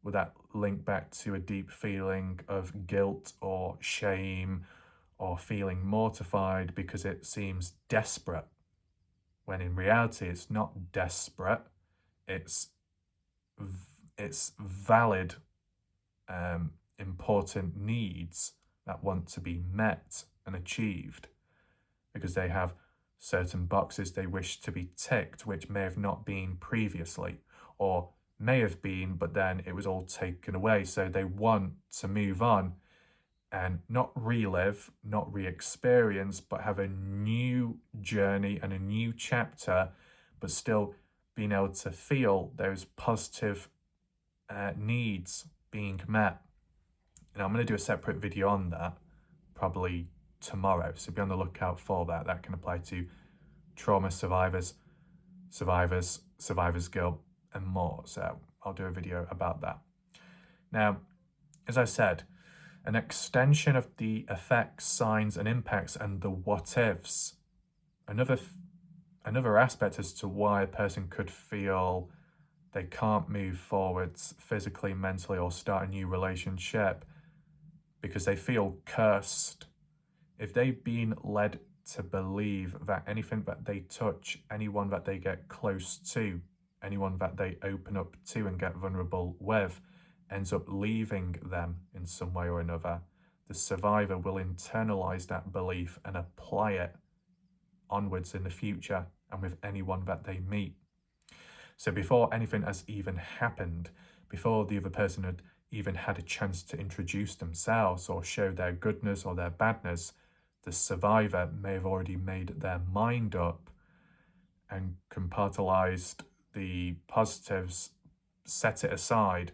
would that link back to a deep feeling of guilt or shame or feeling mortified because it seems desperate, when in reality it's not desperate, it's valid, important needs that want to be met and achieved, because they have certain boxes they wish to be ticked, which may have not been previously, or may have been, but then it was all taken away. So they want to move on and not relive, not re-experience, but have a new journey and a new chapter, but still being able to feel those positive needs being met. And I'm going to do a separate video on that. probably tomorrow. So be on the lookout for that. That can apply to trauma survivors, survivors guilt, and more. So I'll do a video about that. Now, as I said, an extension of the effects, signs, and impacts and the what-ifs. Another aspect as to why a person could feel they can't move forwards physically, mentally, or start a new relationship because they feel cursed. If they've been led to believe that anything that they touch, anyone that they get close to, anyone that they open up to and get vulnerable with, ends up leaving them in some way or another, the survivor will internalize that belief and apply it onwards in the future and with anyone that they meet. So before anything has even happened, before the other person had even had a chance to introduce themselves or show their goodness or their badness, the survivor may have already made their mind up and compartmentalized the positives, set it aside,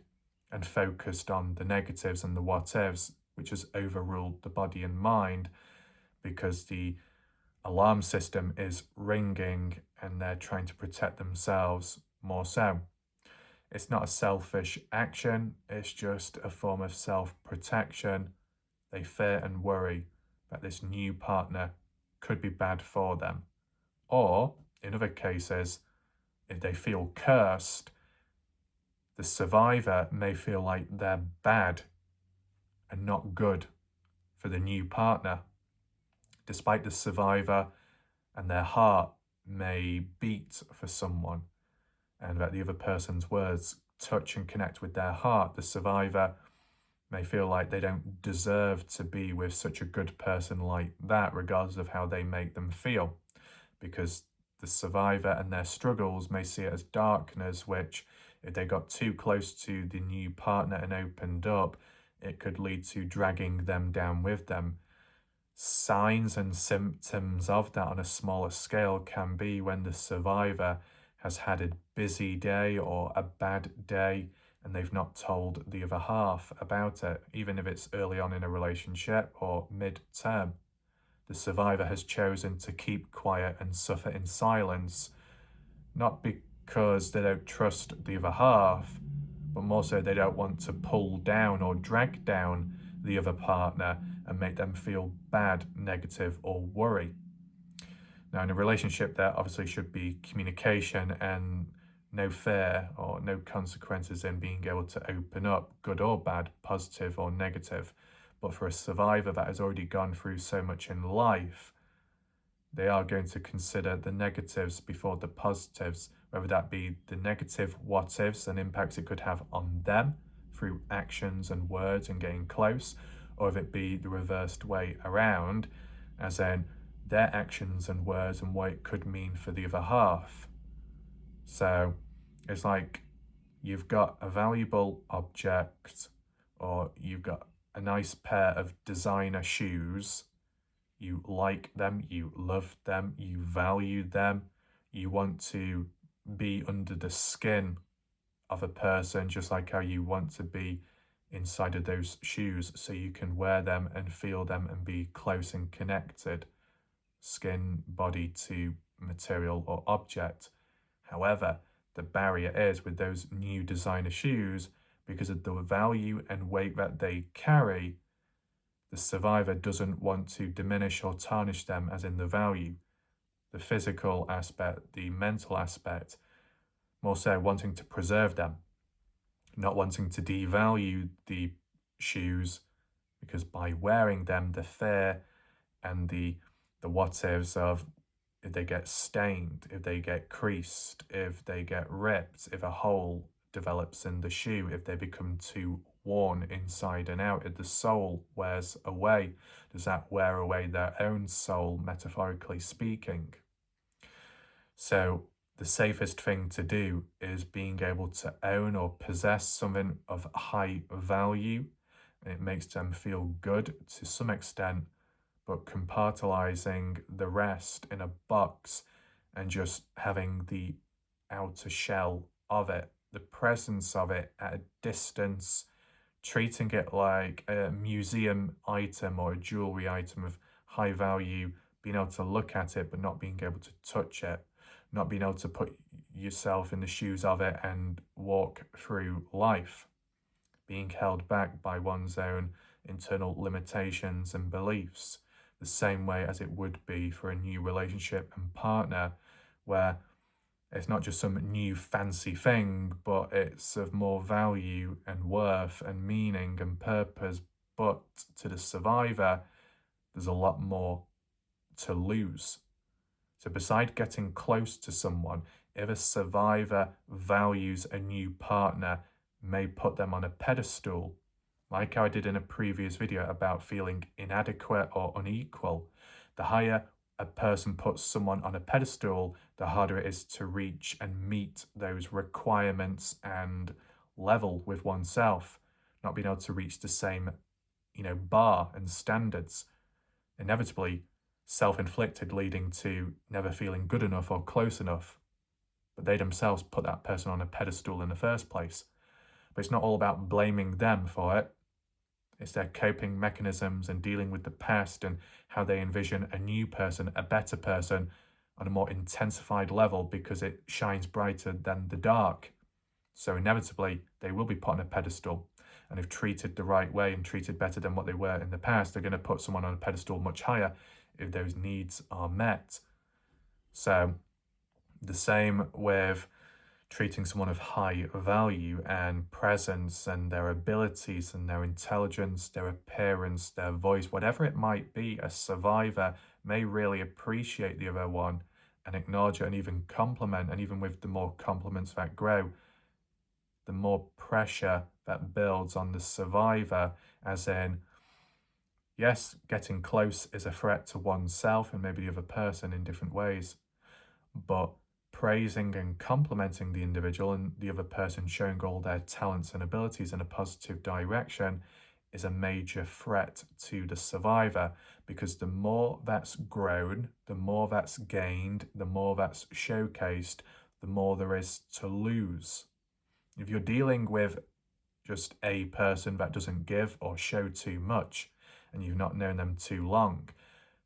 and focused on the negatives and the what-ifs, which has overruled the body and mind because the alarm system is ringing and they're trying to protect themselves more so. It's not a selfish action, it's just a form of self-protection. They fear and worry that this new partner could be bad for them. Or, in other cases, if they feel cursed, the survivor may feel like they're bad and not good for the new partner, despite the survivor and their heart may beat for someone, and that the other person's words touch and connect with their heart. The survivor may feel like they don't deserve to be with such a good person like that, regardless of how they make them feel, because the survivor and their struggles may see it as darkness, which, if they got too close to the new partner and opened up, it could lead to dragging them down with them. Signs and symptoms of that on a smaller scale can be when the survivor has had a busy day or a bad day and they've not told the other half about it, even if it's early on in a relationship or mid-term. The survivor has chosen to keep quiet and suffer in silence, not because they don't trust the other half, but more so they don't want to pull down or drag down the other partner and make them feel bad, negative, or worry. Now, in a relationship, there obviously should be communication and no fear or no consequences in being able to open up, good or bad, positive or negative. But for a survivor that has already gone through so much in life, they are going to consider the negatives before the positives, whether that be the negative what-ifs and impacts it could have on them through actions and words and getting close, or if it be the reversed way around, as in their actions and words and what it could mean for the other half. So it's like you've got a valuable object, or you've got a nice pair of designer shoes. You like them, you love them, you value them, you want to be under the skin of a person just like how you want to be inside of those shoes so you can wear them and feel them and be close and connected, skin, body to material or object. However, the barrier is with those new designer shoes, because of the value and weight that they carry, the survivor doesn't want to diminish or tarnish them as in the value, the physical aspect, the mental aspect, more so wanting to preserve them, not wanting to devalue the shoes, because by wearing them, the fear and the what-ifs of if they get stained, if they get creased, if they get ripped, if a hole develops in the shoe, if they become too worn inside and out, if the sole wears away, does that wear away their own soul, metaphorically speaking? So the safest thing to do is being able to own or possess something of high value. It makes them feel good to some extent, but compartmentalizing the rest in a box and just having the outer shell of it, the presence of it at a distance, treating it like a museum item or a jewelry item of high value, being able to look at it but not being able to touch it, not being able to put yourself in the shoes of it and walk through life, being held back by one's own internal limitations and beliefs, the same way as it would be for a new relationship and partner, where it's not just some new fancy thing, but it's of more value and worth and meaning and purpose. But to the survivor, there's a lot more to lose. So beside getting close to someone, if a survivor values a new partner, may put them on a pedestal, like I did in a previous video about feeling inadequate or unequal. The higher a person puts someone on a pedestal, the harder it is to reach and meet those requirements and level with oneself, not being able to reach the same, bar and standards. Inevitably, self-inflicted, leading to never feeling good enough or close enough. But they themselves put that person on a pedestal in the first place. But it's not all about blaming them for it. It's their coping mechanisms and dealing with the past and how they envision a new person, a better person, on a more intensified level because it shines brighter than the dark. So inevitably, they will be put on a pedestal. And if treated the right way and treated better than what they were in the past, they're going to put someone on a pedestal much higher if those needs are met. So the same with treating someone of high value and presence and their abilities and their intelligence, their appearance, their voice, whatever it might be. A survivor may really appreciate the other one and acknowledge it and even compliment. And even with the more compliments that grow, the more pressure that builds on the survivor, as in, yes, getting close is a threat to oneself and maybe the other person in different ways, but praising and complimenting the individual and the other person showing all their talents and abilities in a positive direction is a major threat to the survivor, because the more that's grown, the more that's gained, the more that's showcased, the more there is to lose. If you're dealing with just a person that doesn't give or show too much and you've not known them too long,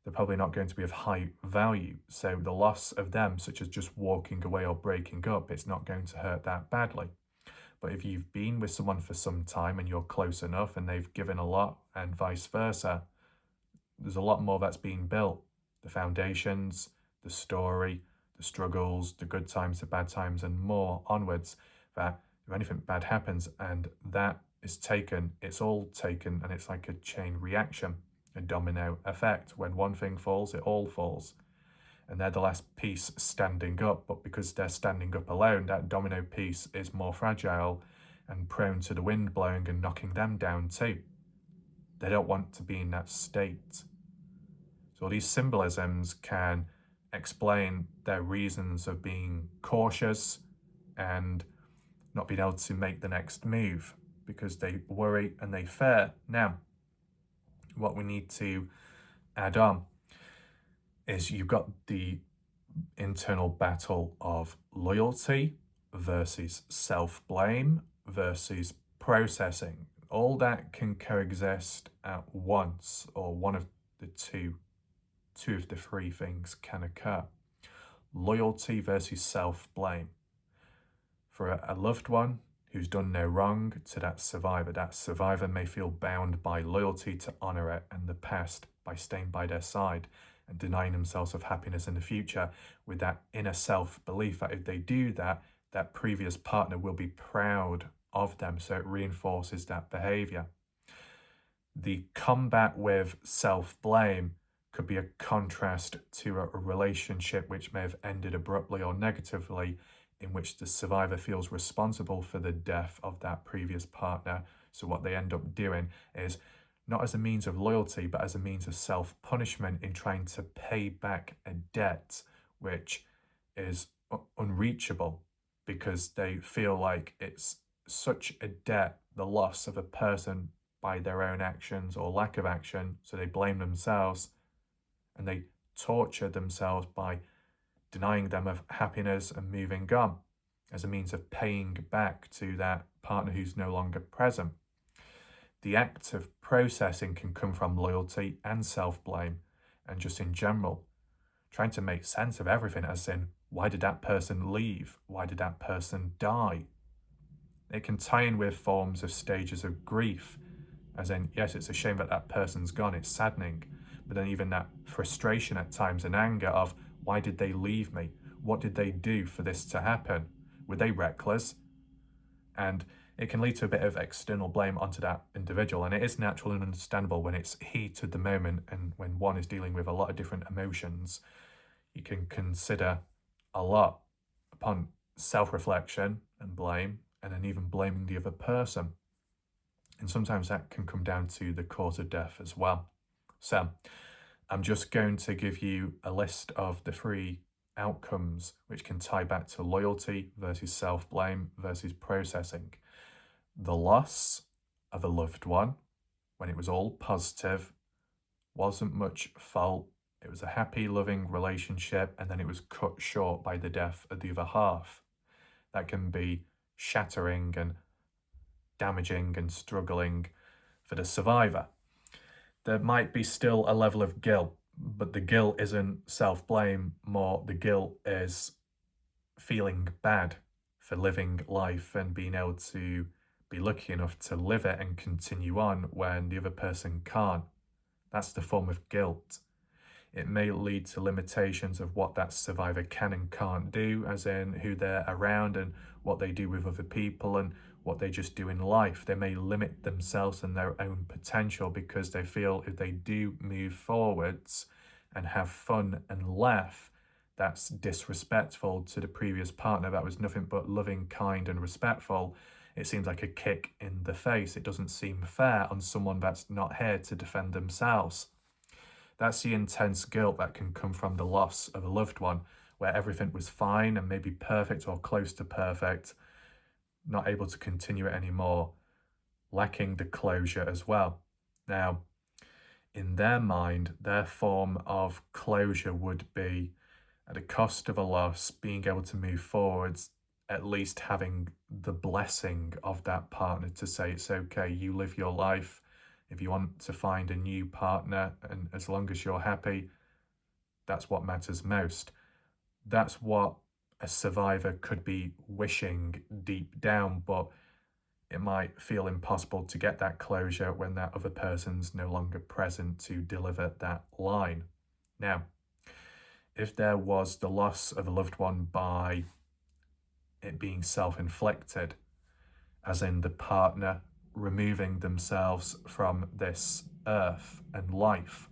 they're probably not going to be of high value. So the loss of them, such as just walking away or breaking up, it's not going to hurt that badly. But if you've been with someone for some time and you're close enough and they've given a lot and vice versa, there's a lot more that's being built. The foundations, the story, the struggles, the good times, the bad times, and more onwards, that if anything bad happens and that is taken, it's all taken, and it's like a chain reaction, a domino effect. When one thing falls, it all falls. And they're the last piece standing up, but because they're standing up alone, that domino piece is more fragile and prone to the wind blowing and knocking them down too. They don't want to be in that state. So these symbolisms can explain their reasons of being cautious and not being able to make the next move because they worry and they fear. Now, what we need to add on is you've got the internal battle of loyalty versus self-blame versus processing. All that can coexist at once, or one of the two of the three things can occur. Loyalty versus self-blame. For a loved one who's done no wrong to that survivor may feel bound by loyalty to honour it and the past by staying by their side and denying themselves of happiness in the future, with that inner self-belief that if they do that, that previous partner will be proud of them, so it reinforces that behaviour. The combat with self-blame could be a contrast to a relationship which may have ended abruptly or negatively, in which the survivor feels responsible for the death of that previous partner. So what they end up doing is, not as a means of loyalty, but as a means of self-punishment in trying to pay back a debt which is unreachable, because they feel like it's such a debt, the loss of a person by their own actions or lack of action, so they blame themselves and they torture themselves by denying them of happiness and moving on as a means of paying back to that partner who's no longer present. The act of processing can come from loyalty and self-blame, and just in general, trying to make sense of everything, as in, why did that person leave? Why did that person die? It can tie in with forms of stages of grief, as in, yes, it's a shame that that person's gone, it's saddening, but then even that frustration at times and anger of, why did they leave me? What did they do for this to happen? Were they reckless? And it can lead to a bit of external blame onto that individual. And it is natural and understandable when it's heat of the moment and when one is dealing with a lot of different emotions. You can consider a lot upon self-reflection and blame, and then even blaming the other person. And sometimes that can come down to the cause of death as well. So I'm just going to give you a list of the 3 outcomes which can tie back to loyalty versus self-blame versus processing. The loss of a loved one, when it was all positive, wasn't much fault, it was a happy, loving relationship, and then it was cut short by the death of the other half. That can be shattering and damaging and struggling for the survivor. There might be still a level of guilt, but the guilt isn't self-blame, more the guilt is feeling bad for living life and being able to be lucky enough to live it and continue on when the other person can't. That's the form of guilt. It may lead to limitations of what that survivor can and can't do, as in who they're around and what they do with other people and what they just do in life. They may limit themselves and their own potential because they feel if they do move forwards and have fun and laugh, that's disrespectful to the previous partner that was nothing but loving, kind and respectful. It seems like a kick in the face. It doesn't seem fair on someone that's not here to defend themselves. That's the intense guilt that can come from the loss of a loved one, where everything was fine and maybe perfect or close to perfect, not able to continue it anymore, lacking the closure as well. Now, in their mind, their form of closure would be, at the cost of a loss, being able to move forwards, at least having the blessing of that partner to say, it's okay, you live your life. If you want to find a new partner, and as long as you're happy, that's what matters most. That's what a survivor could be wishing deep down, but it might feel impossible to get that closure when that other person's no longer present to deliver that line. Now, if there was the loss of a loved one by it being self-inflicted, as in the partner removing themselves from this earth and life,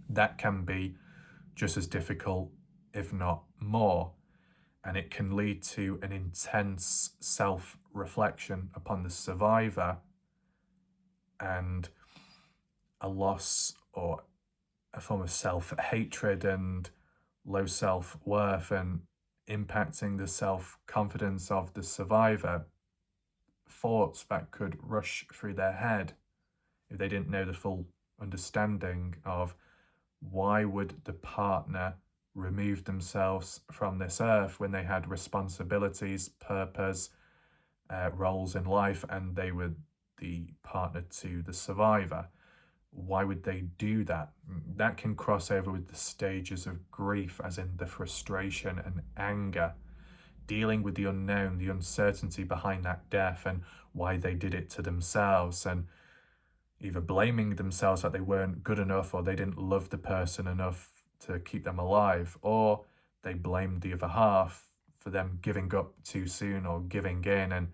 that can be just as difficult, if not more, and it can lead to an intense self-reflection upon the survivor and a loss or a form of self-hatred and low self-worth, and impacting the self-confidence of the survivor. Thoughts that could rush through their head if they didn't know the full understanding of why would the partner remove themselves from this earth when they had responsibilities, purpose, roles in life, and they were the partner to the survivor. Why would they do that? That can cross over with the stages of grief, as in the frustration and anger, dealing with the unknown, the uncertainty behind that death and why they did it to themselves, and either blaming themselves that they weren't good enough or they didn't love the person enough to keep them alive, or they blamed the other half for them giving up too soon or giving in and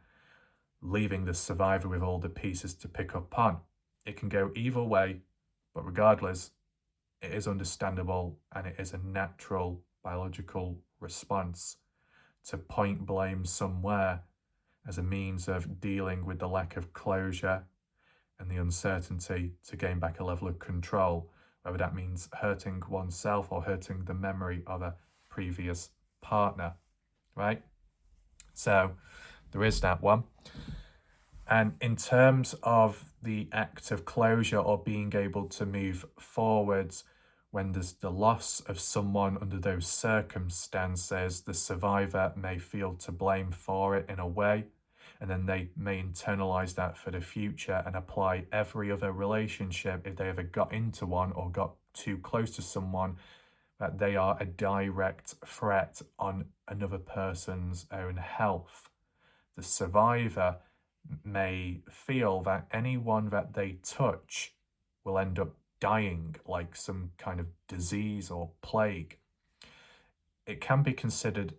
leaving the survivor with all the pieces to pick up on. It can go either way, but regardless, it is understandable and it is a natural biological response to point blame somewhere as a means of dealing with the lack of closure and the uncertainty to gain back a level of control, whether that means hurting oneself or hurting the memory of a previous partner, right? So there is that one. And in terms of the act of closure or being able to move forwards when there's the loss of someone under those circumstances, the survivor may feel to blame for it in a way. And then they may internalize that for the future and apply every other relationship, if they ever got into one or got too close to someone, that they are a direct threat on another person's own health. The survivor may feel that anyone that they touch will end up dying, like some kind of disease or plague. It can be considered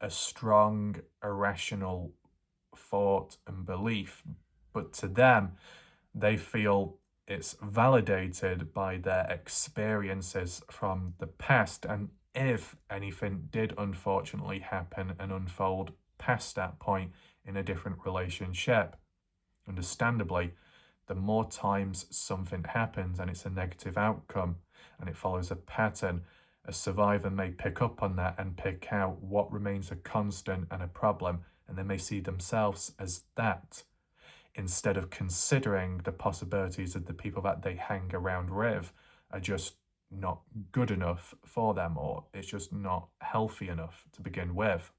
a strong, irrational thought and belief, but to them, they feel it's validated by their experiences from the past. And if anything did unfortunately happen and unfold past that point in a different relationship, understandably, the more times something happens and it's a negative outcome and it follows a pattern, a survivor may pick up on that and pick out what remains a constant and a problem, and they may see themselves as that, instead of considering the possibilities of the people that they hang around with are just not good enough for them, or it's just not healthy enough to begin with.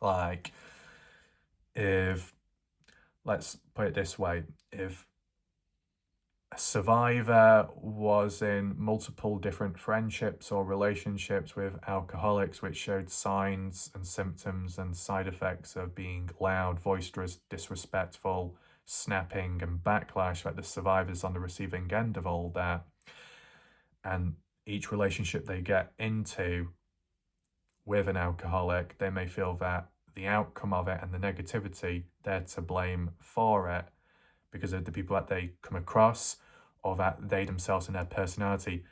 Like, if, let's put it this way, if a survivor was in multiple different friendships or relationships with alcoholics which showed signs and symptoms and side effects of being loud, boisterous, disrespectful, snapping, and backlash, that the survivor's on the receiving end of all that, and each relationship they get into with an alcoholic, they may feel that the outcome of it and the negativity, they're to blame for it, because of the people that they come across, or that they themselves and their personality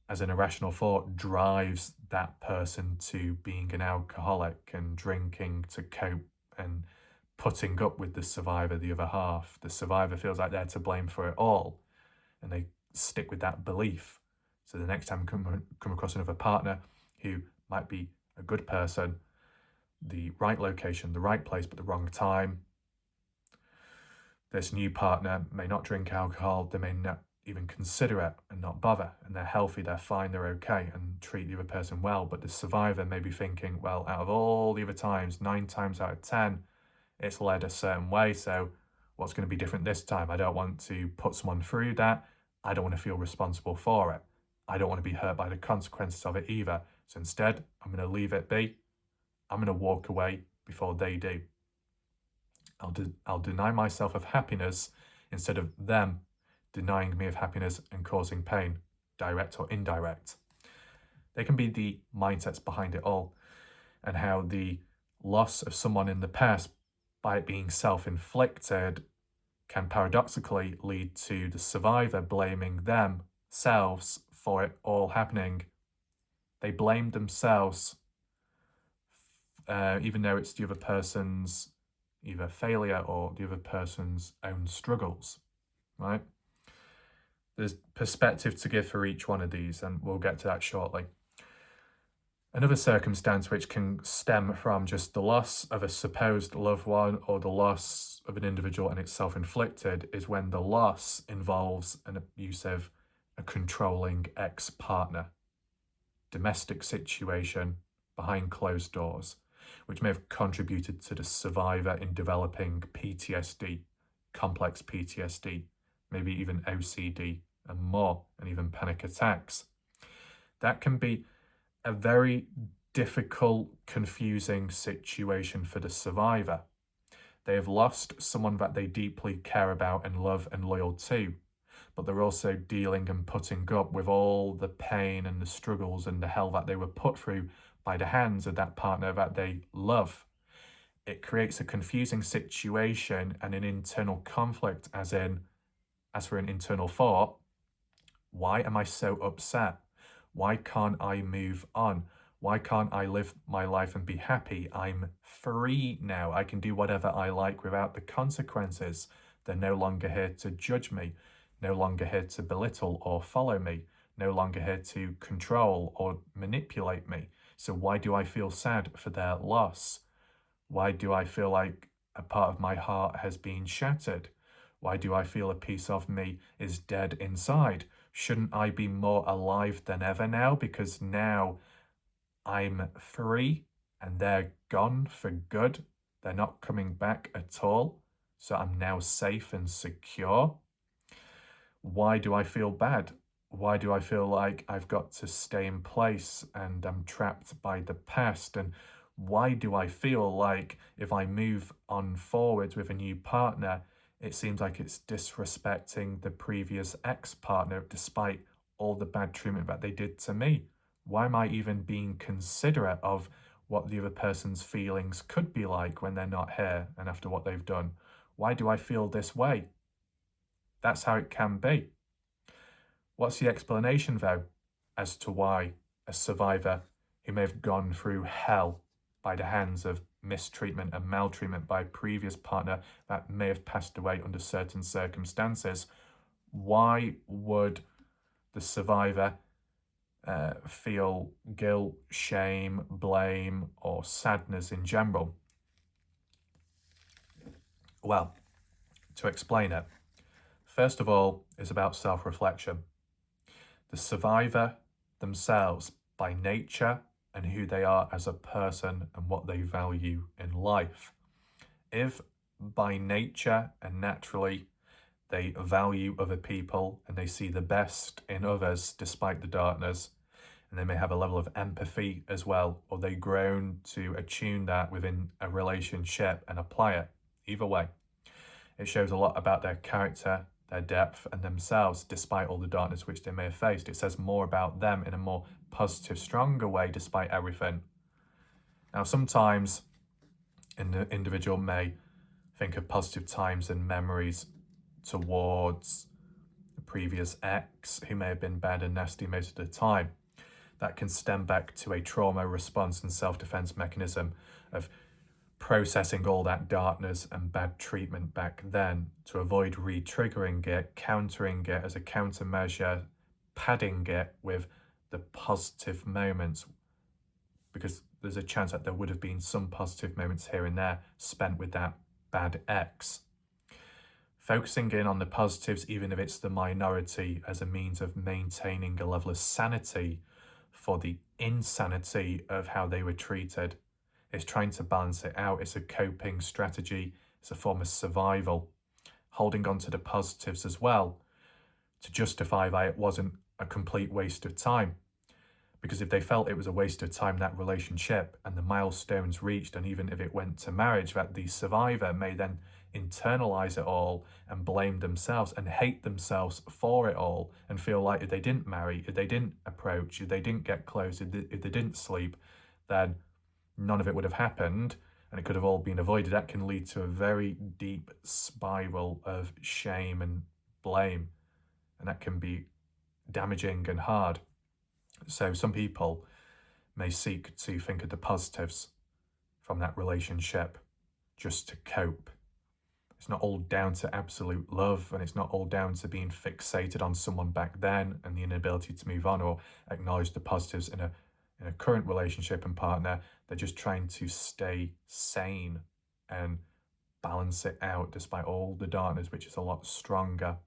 as an irrational thought drives that person to being an alcoholic and drinking to cope and putting up with the survivor, the other half. The survivor feels like they're to blame for it all, and they stick with that belief. So the next time come across another partner who might be a good person, the right location, the right place, but the wrong time, this new partner may not drink alcohol, they may not even consider it and not bother, and they're healthy, they're fine, they're okay, and treat the other person well. But the survivor may be thinking, well, out of all the other times, 9 times out of 10, it's led a certain way, so what's going to be different this time? I don't want to put someone through that. I don't want to feel responsible for it. I don't want to be hurt by the consequences of it either. So instead, I'm going to leave it be. I'm going to walk away before they do. I'll deny myself of happiness instead of them denying me of happiness and causing pain, direct or indirect. They can be the mindsets behind it all, and how the loss of someone in the past, by it being self-inflicted, can paradoxically lead to the survivor blaming themselves for it all happening. They blame themselves, even though it's the other person's either failure or the other person's own struggles, right? There's perspective to give for each one of these, and we'll get to that shortly. Another circumstance which can stem from just the loss of a supposed loved one or the loss of an individual and it's self-inflicted is when the loss involves an abusive, a controlling ex-partner, domestic situation behind closed doors, which may have contributed to the survivor in developing PTSD, complex PTSD, maybe even OCD and more, and even panic attacks. That can be a very difficult, confusing situation for the survivor. They have lost someone that they deeply care about and love and loyal to, but they're also dealing and putting up with all the pain and the struggles and the hell that they were put through by the hands of that partner that they love. It creates a confusing situation and an internal conflict, as for an internal thought, why am I so upset? Why can't I move on? Why can't I live my life and be happy? I'm free now. I can do whatever I like without the consequences. They're no longer here to judge me, no longer here to belittle or follow me, no longer here to control or manipulate me. So why do I feel sad for their loss? Why do I feel like a part of my heart has been shattered? Why do I feel a piece of me is dead inside? Shouldn't I be more alive than ever now, because now I'm free and they're gone for good? They're not coming back at all, so I'm now safe and secure. Why do I feel bad? Why do I feel like I've got to stay in place and I'm trapped by the past? And why do I feel like if I move on forwards with a new partner, it seems like it's disrespecting the previous ex-partner despite all the bad treatment that they did to me? Why am I even being considerate of what the other person's feelings could be like when they're not here and after what they've done? Why do I feel this way? That's how it can be. What's the explanation, though, as to why a survivor who may have gone through hell by the hands of mistreatment and maltreatment by a previous partner that may have passed away under certain circumstances, why would the survivor feel guilt, shame, blame, or sadness in general? Well, to explain it, first of all, it's about self-reflection. The survivor themselves, by nature and who they are as a person and what they value in life. If by nature and naturally they value other people and they see the best in others despite the darkness, and they may have a level of empathy as well, or they've grown to attune that within a relationship and apply it, either way, it shows a lot about their character, their depth, and themselves, despite all the darkness which they may have faced. It says more about them in a more positive, stronger way, despite everything. Now, sometimes an individual may think of positive times and memories towards the previous ex who may have been bad and nasty most of the time. That can stem back to a trauma response and self-defense mechanism of processing all that darkness and bad treatment back then to avoid re-triggering it, countering it as a countermeasure, padding it with the positive moments, because there's a chance that there would have been some positive moments here and there spent with that bad ex. Focusing in on the positives, even if it's the minority, as a means of maintaining a level of sanity for the insanity of how they were treated. It's trying to balance it out. It's a coping strategy. It's a form of survival. Holding on to the positives as well to justify that it wasn't a complete waste of time. Because if they felt it was a waste of time, that relationship, and the milestones reached, and even if it went to marriage, that the survivor may then internalize it all and blame themselves and hate themselves for it all and feel like if they didn't marry, if they didn't approach, if they didn't get close, if they didn't sleep, then none of it would have happened and it could have all been avoided. That can lead to a very deep spiral of shame and blame, and that can be damaging and hard. So some people may seek to think of the positives from that relationship just to cope. It's not all down to absolute love, and it's not all down to being fixated on someone back then and the inability to move on or acknowledge the positives in a current relationship and partner. They're just trying to stay sane and balance it out despite all the darkness, which is a lot stronger.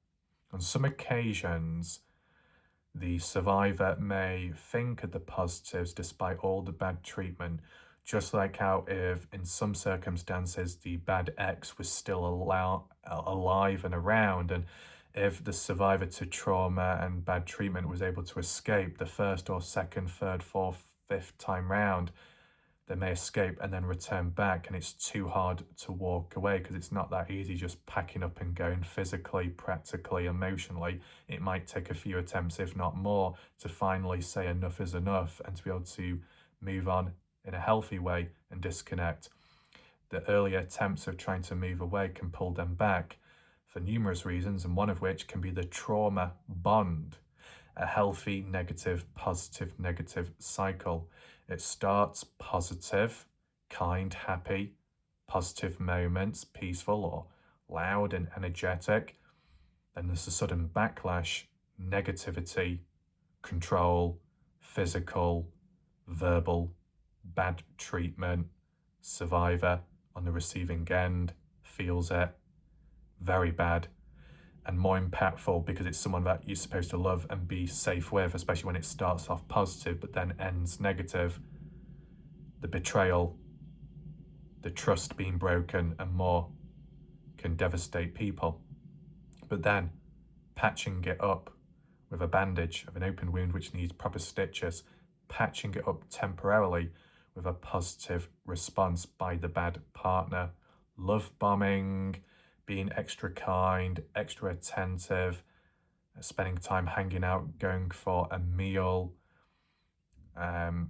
On some occasions, the survivor may think of the positives despite all the bad treatment, just like how if in some circumstances the bad ex was still alive and around, and if the survivor to trauma and bad treatment was able to escape the first or second, third, fourth, fifth time round, they may escape and then return back, and it's too hard to walk away because it's not that easy just packing up and going physically, practically, emotionally. It might take a few attempts, if not more, to finally say enough is enough and to be able to move on in a healthy way and disconnect. The early attempts of trying to move away can pull them back for numerous reasons, and one of which can be the trauma bond, a healthy negative, positive, negative cycle. It starts positive, kind, happy, positive moments, peaceful or loud and energetic. Then there's a sudden backlash, negativity, control, physical, verbal, bad treatment. Survivor on the receiving end feels it, very bad, and more impactful because it's someone that you're supposed to love and be safe with, especially when it starts off positive but then ends negative. The betrayal the trust being broken, and more can devastate people. But then patching it up with a bandage of an open wound which needs proper stitches, patching it up temporarily with a positive response by the bad partner, love bombing, being extra kind, extra attentive, spending time hanging out, going for a meal,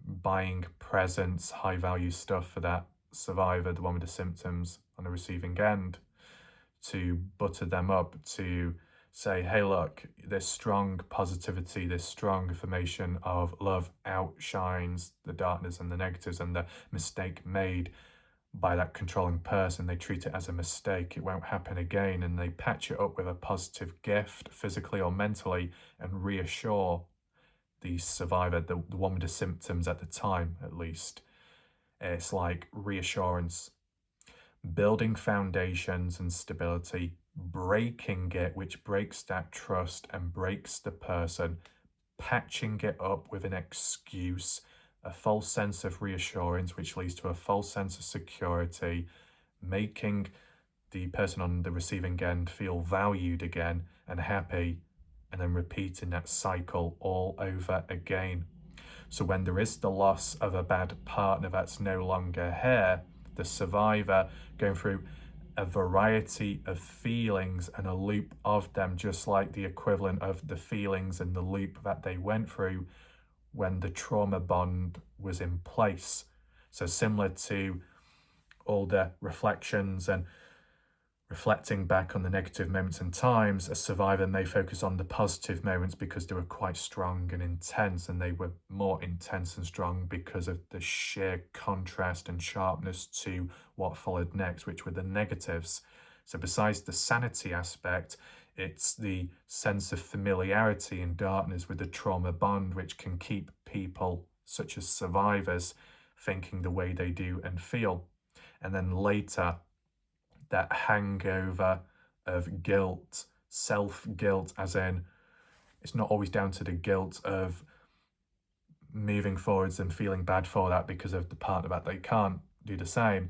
buying presents, high value stuff for that survivor, the one with the symptoms on the receiving end, to butter them up, to say, hey, look, this strong positivity, this strong affirmation of love outshines the darkness and the negatives and the mistake made by that controlling person. They treat it as a mistake. It won't happen again. And they patch it up with a positive gift, physically or mentally, and reassure the survivor, the one with the symptoms at the time, at least. It's like reassurance, building foundations and stability, breaking it, which breaks that trust and breaks the person, patching it up with an excuse, a false sense of reassurance, which leads to a false sense of security, making the person on the receiving end feel valued again and happy, and then repeating that cycle all over again. So when there is the loss of a bad partner that's no longer here, the survivor going through a variety of feelings and a loop of them, just like the equivalent of the feelings and the loop that they went through when the trauma bond was in place. So similar to all the reflections and reflecting back on the negative moments and times, a survivor may focus on the positive moments because they were quite strong and intense, and they were more intense and strong because of the sheer contrast and sharpness to what followed next, which were the negatives. So besides the sanity aspect, it's the sense of familiarity and darkness with the trauma bond, which can keep people, such as survivors, thinking the way they do and feel. And then later, that hangover of guilt, self-guilt, as in it's not always down to the guilt of moving forwards and feeling bad for that because of the partner that they can't do the same.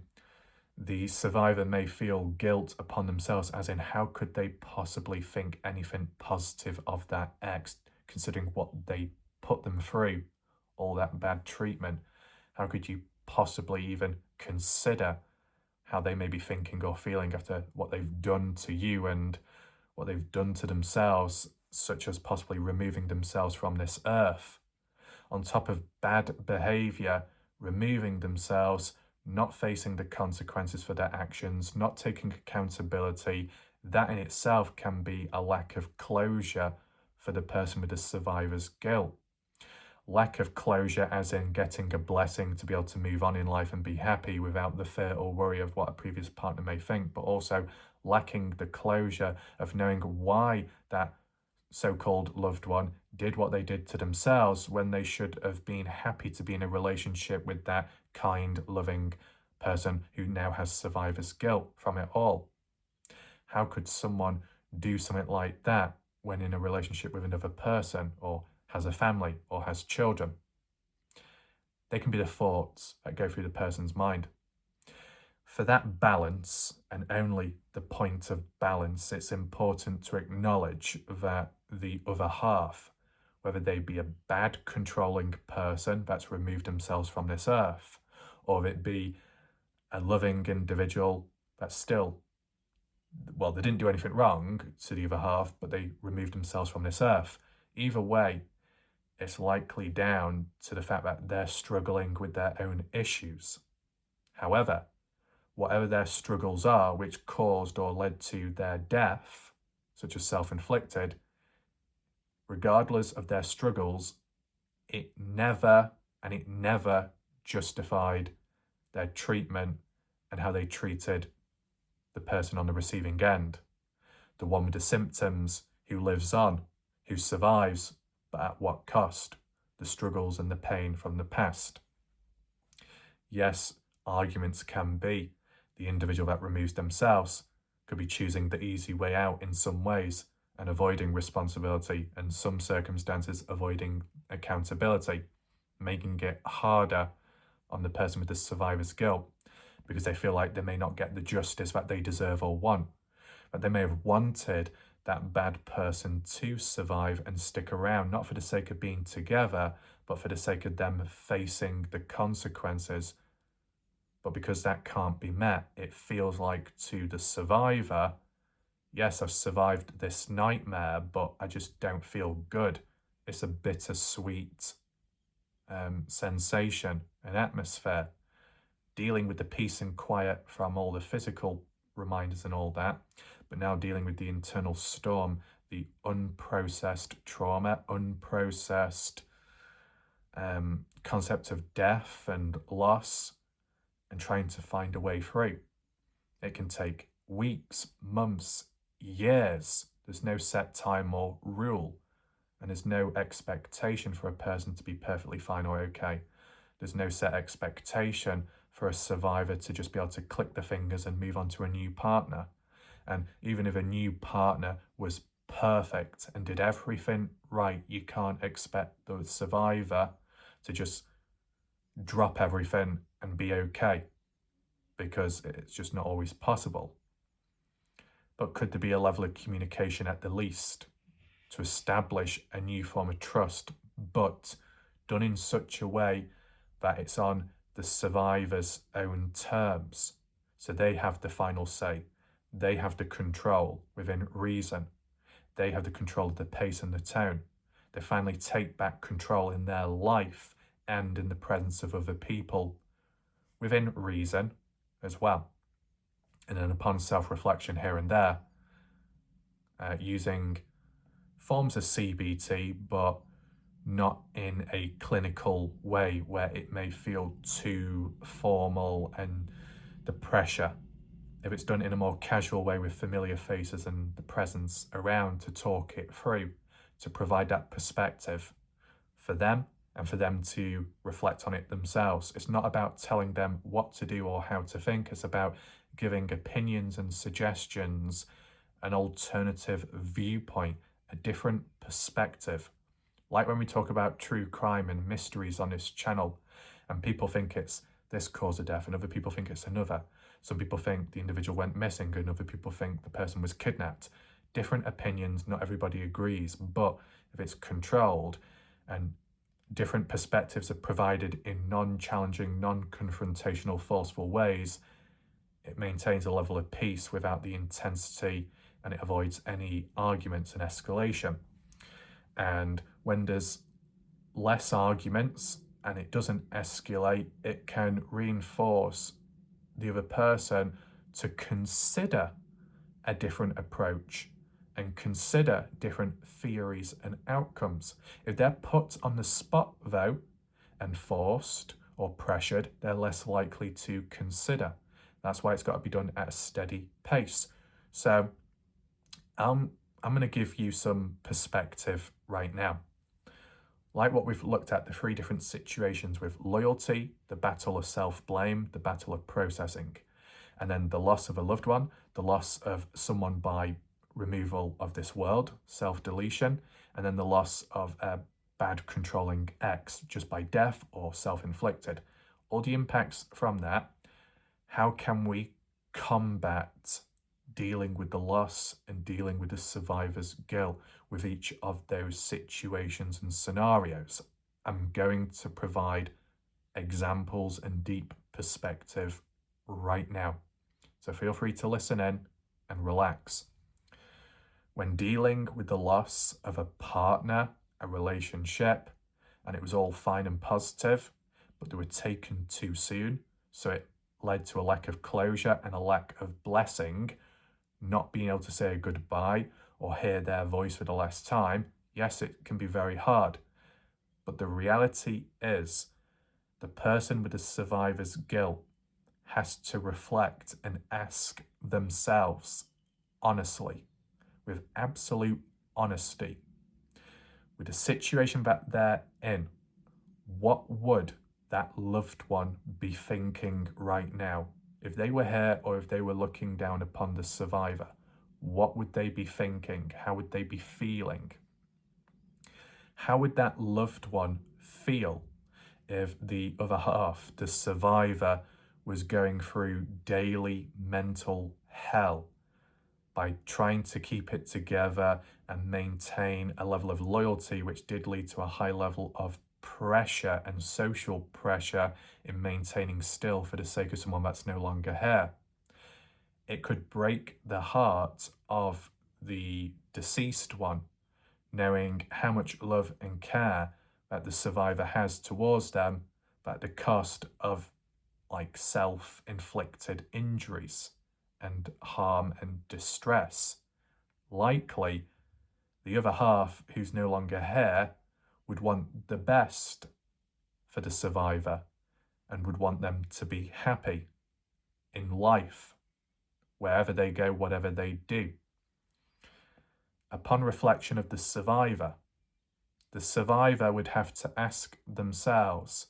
The survivor may feel guilt upon themselves, as in how could they possibly think anything positive of that ex, considering what they put them through, all that bad treatment. How could you possibly even consider how they may be thinking or feeling after what they've done to you and what they've done to themselves, such as possibly removing themselves from this earth. On top of bad behavior, removing themselves, not facing the consequences for their actions, not taking accountability, that in itself can be a lack of closure for the person with the survivor's guilt. Lack of closure, as in getting a blessing to be able to move on in life and be happy without the fear or worry of what a previous partner may think, but also lacking the closure of knowing why that so-called loved one did what they did to themselves when they should have been happy to be in a relationship with that kind, loving person who now has survivor's guilt from it all. How could someone do something like that when in a relationship with another person, or has a family, or has children? They can be the thoughts that go through the person's mind. For that balance, and only the point of balance, it's important to acknowledge that the other half, whether they be a bad controlling person that's removed themselves from this earth, or it be a loving individual that's still, well, they didn't do anything wrong to the other half, but they removed themselves from this earth. Either way, it's likely down to the fact that they're struggling with their own issues. However, whatever their struggles are, which caused or led to their death, such as self-inflicted, regardless of their struggles, it never justified their treatment and how they treated the person on the receiving end, the one with the symptoms, who lives on, who survives, but at what cost? The struggles and the pain from the past. Yes, arguments can be. The individual that removes themselves could be choosing the easy way out in some ways and avoiding responsibility, and some circumstances avoiding accountability, making it harder on the person with the survivor's guilt. because they feel like they may not get the justice that they deserve or want. But they may have wanted that bad person to survive and stick around, not for the sake of being together, but for the sake of them facing the consequences. But because that can't be met, it feels like to the survivor, yes, I've survived this nightmare, but I just don't feel good. It's a bittersweet sensation and atmosphere. Dealing with the peace and quiet from all the physical reminders and all that, but now dealing with the internal storm, the unprocessed trauma, unprocessed concept of death and loss, and trying to find a way through. It can take weeks, months, years. There's no set time or rule, and there's no expectation for a person to be perfectly fine or okay. There's no set expectation for a survivor to just be able to click the fingers and move on to a new partner. And even if a new partner was perfect and did everything right, you can't expect the survivor to just drop everything and be okay, because it's just not always possible. But could there be a level of communication at the least to establish a new form of trust, but done in such a way that it's on the survivor's own terms? So they have the final say. They have the control within reason. They have the control of the pace and the tone. They finally take back control in their life and in the presence of other people within reason as well. And then upon self-reflection here and there, using forms of CBT, but not in a clinical way where it may feel too formal and the pressure. If it's done in a more casual way with familiar faces and the presence around to talk it through, to provide that perspective for them and for them to reflect on it themselves. It's not about telling them what to do or how to think. It's about giving opinions and suggestions, an alternative viewpoint, a different perspective. Like when we talk about true crime and mysteries on this channel, and people think it's this cause of death and other people think it's another. Some people think the individual went missing and other people think the person was kidnapped. Different opinions, not everybody agrees, but if it's controlled and different perspectives are provided in non-challenging, non-confrontational, forceful ways, it maintains a level of peace without the intensity, and it avoids any arguments and escalation. And when there's less arguments and it doesn't escalate, it can reinforce the other person to consider a different approach and consider different theories and outcomes. If they're put on the spot, though, and forced or pressured, they're less likely to consider. That's why it's got to be done at a steady pace. So I'm going to give you some perspective right now. Like what we've looked at, the three different situations with loyalty, the battle of self-blame, the battle of processing, and then the loss of a loved one, the loss of someone by removal of this world, self-deletion, and then the loss of a bad controlling ex just by death or self-inflicted. All the impacts from that. How can we combat dealing with the loss and dealing with the survivor's guilt with each of those situations and scenarios? I'm going to provide examples and deep perspective right now. So feel free to listen in and relax. When dealing with the loss of a partner, a relationship, and it was all fine and positive, but they were taken too soon, so it led to a lack of closure and a lack of blessing, not being able to say a goodbye or hear their voice for the last time. Yes, it can be very hard, but the reality is the person with the survivor's guilt has to reflect and ask themselves honestly, with absolute honesty, with the situation that they're in, what would that loved one be thinking right now? If they were here or if they were looking down upon the survivor, what would they be thinking? How would they be feeling? How would that loved one feel if the other half, the survivor, was going through daily mental hell by trying to keep it together and maintain a level of loyalty, which did lead to a high level of pressure and social pressure in maintaining still for the sake of someone that's no longer here. It could break the heart of the deceased one, knowing how much love and care that the survivor has towards them, at the cost of self-inflicted injuries and harm and distress. Likely, the other half, who's no longer here, would want the best for the survivor and would want them to be happy in life, wherever they go, whatever they do. Upon reflection of the survivor would have to ask themselves,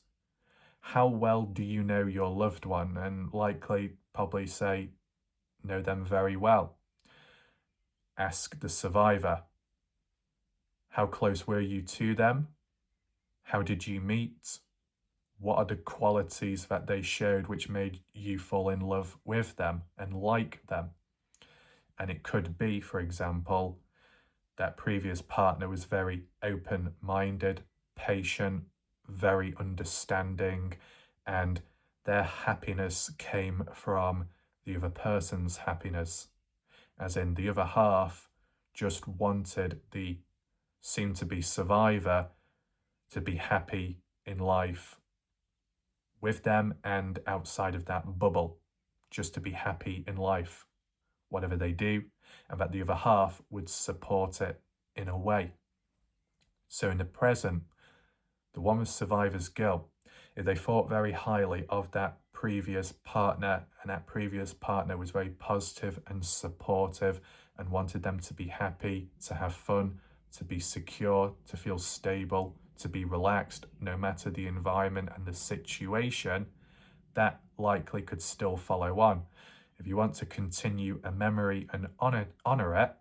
how well do you know your loved one? And likely probably say, know them very well. Ask the survivor, how close were you to them? How did you meet? What are the qualities that they showed which made you fall in love with them and like them? And it could be, for example, that previous partner was very open-minded, patient, very understanding, and their happiness came from the other person's happiness. As in, the other half just wanted the soon-to-be survivor to be happy in life with them and outside of that bubble, just to be happy in life, whatever they do, and that the other half would support it in a way. So in the present, the one with survivor's guilt, if they thought very highly of that previous partner and that previous partner was very positive and supportive and wanted them to be happy, to have fun, to be secure, to feel stable, to be relaxed, no matter the environment and the situation, that likely could still follow on. If you want to continue a memory and honor it,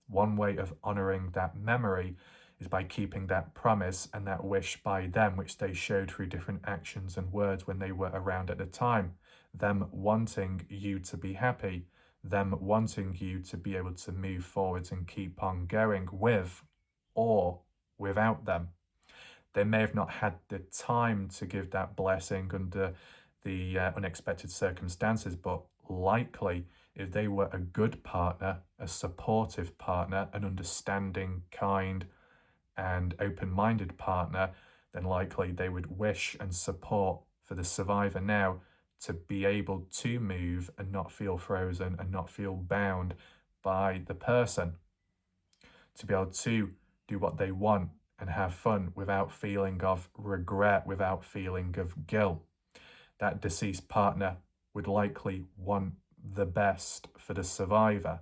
one way of honoring that memory is by keeping that promise and that wish by them, which they showed through different actions and words when they were around at the time. Them wanting you to be happy, them wanting you to be able to move forwards and keep on going with or without them. They may have not had the time to give that blessing under the unexpected circumstances, but likely if they were a good partner, a supportive partner, an understanding, kind, and open-minded partner, then likely they would wish and support for the survivor now to be able to move and not feel frozen and not feel bound by the person, to be able to do what they want and have fun without feeling of regret, without feeling of guilt. That deceased partner would likely want the best for the survivor,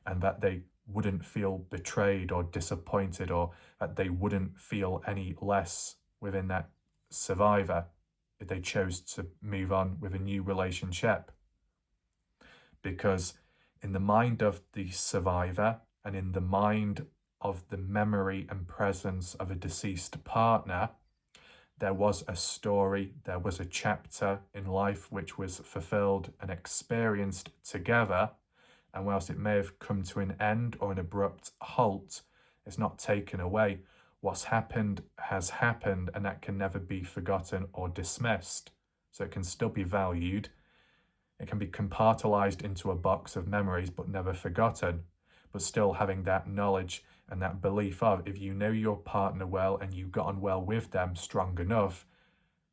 and that they wouldn't feel betrayed or disappointed, or that they wouldn't feel any less within that survivor if they chose to move on with a new relationship. Because in the mind of the survivor and in the mind of the memory and presence of a deceased partner, there was a story, there was a chapter in life which was fulfilled and experienced together, and whilst it may have come to an end or an abrupt halt, it's not taken away. What's happened has happened, and that can never be forgotten or dismissed. So it can still be valued. It can be compartmentalized into a box of memories but never forgotten, but still having that knowledge and that belief of, if you know your partner well and you've got on well with them strong enough,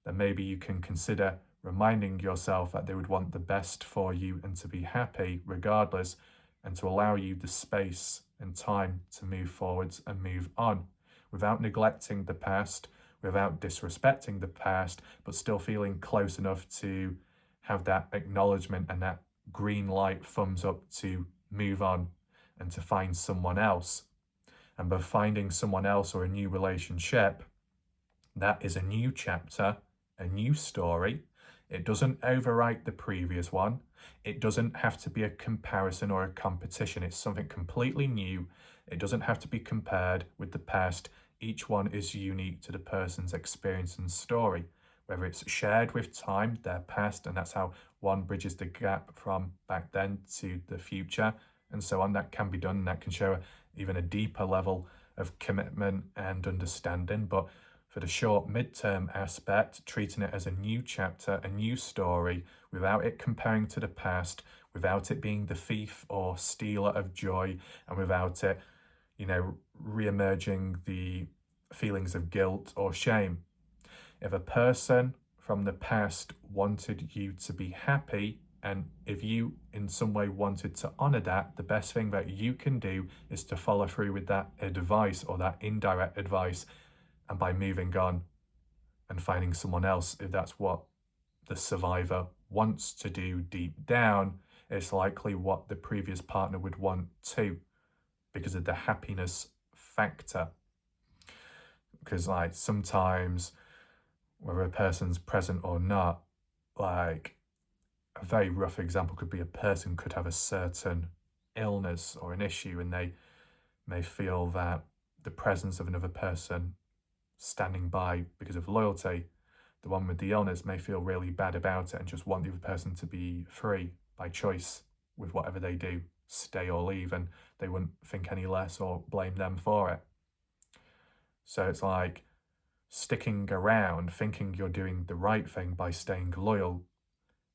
then maybe you can consider reminding yourself that they would want the best for you and to be happy regardless, and to allow you the space and time to move forwards and move on without neglecting the past, without disrespecting the past, but still feeling close enough to have that acknowledgement and that green light thumbs up to move on and to find someone else. And by finding someone else or a new relationship, that is a new chapter, a new story. It doesn't overwrite the previous one. It doesn't have to be a comparison or a competition. It's something completely new. It doesn't have to be compared with the past. Each one is unique to the person's experience and story. whether it's shared with time, their past, and that's how one bridges the gap from back then to the future, and so on. That can be done. That can show even a deeper level of commitment and understanding. But for the short midterm aspect, treating it as a new chapter, a new story, without it comparing to the past, without it being the thief or stealer of joy, and without it, re-emerging the feelings of guilt or shame. If a person from the past wanted you to be happy, and if you in some way wanted to honor that, the best thing that you can do is to follow through with that advice or that indirect advice, and by moving on and finding someone else, if that's what the survivor wants to do deep down, it's likely what the previous partner would want too, because of the happiness factor. Because sometimes, whether a person's present or not, a very rough example could be a person could have a certain illness or an issue, and they may feel that the presence of another person standing by because of loyalty, the one with the illness may feel really bad about it and just want the other person to be free by choice with whatever they do, stay or leave, and they wouldn't think any less or blame them for it. So it's like sticking around thinking you're doing the right thing by staying loyal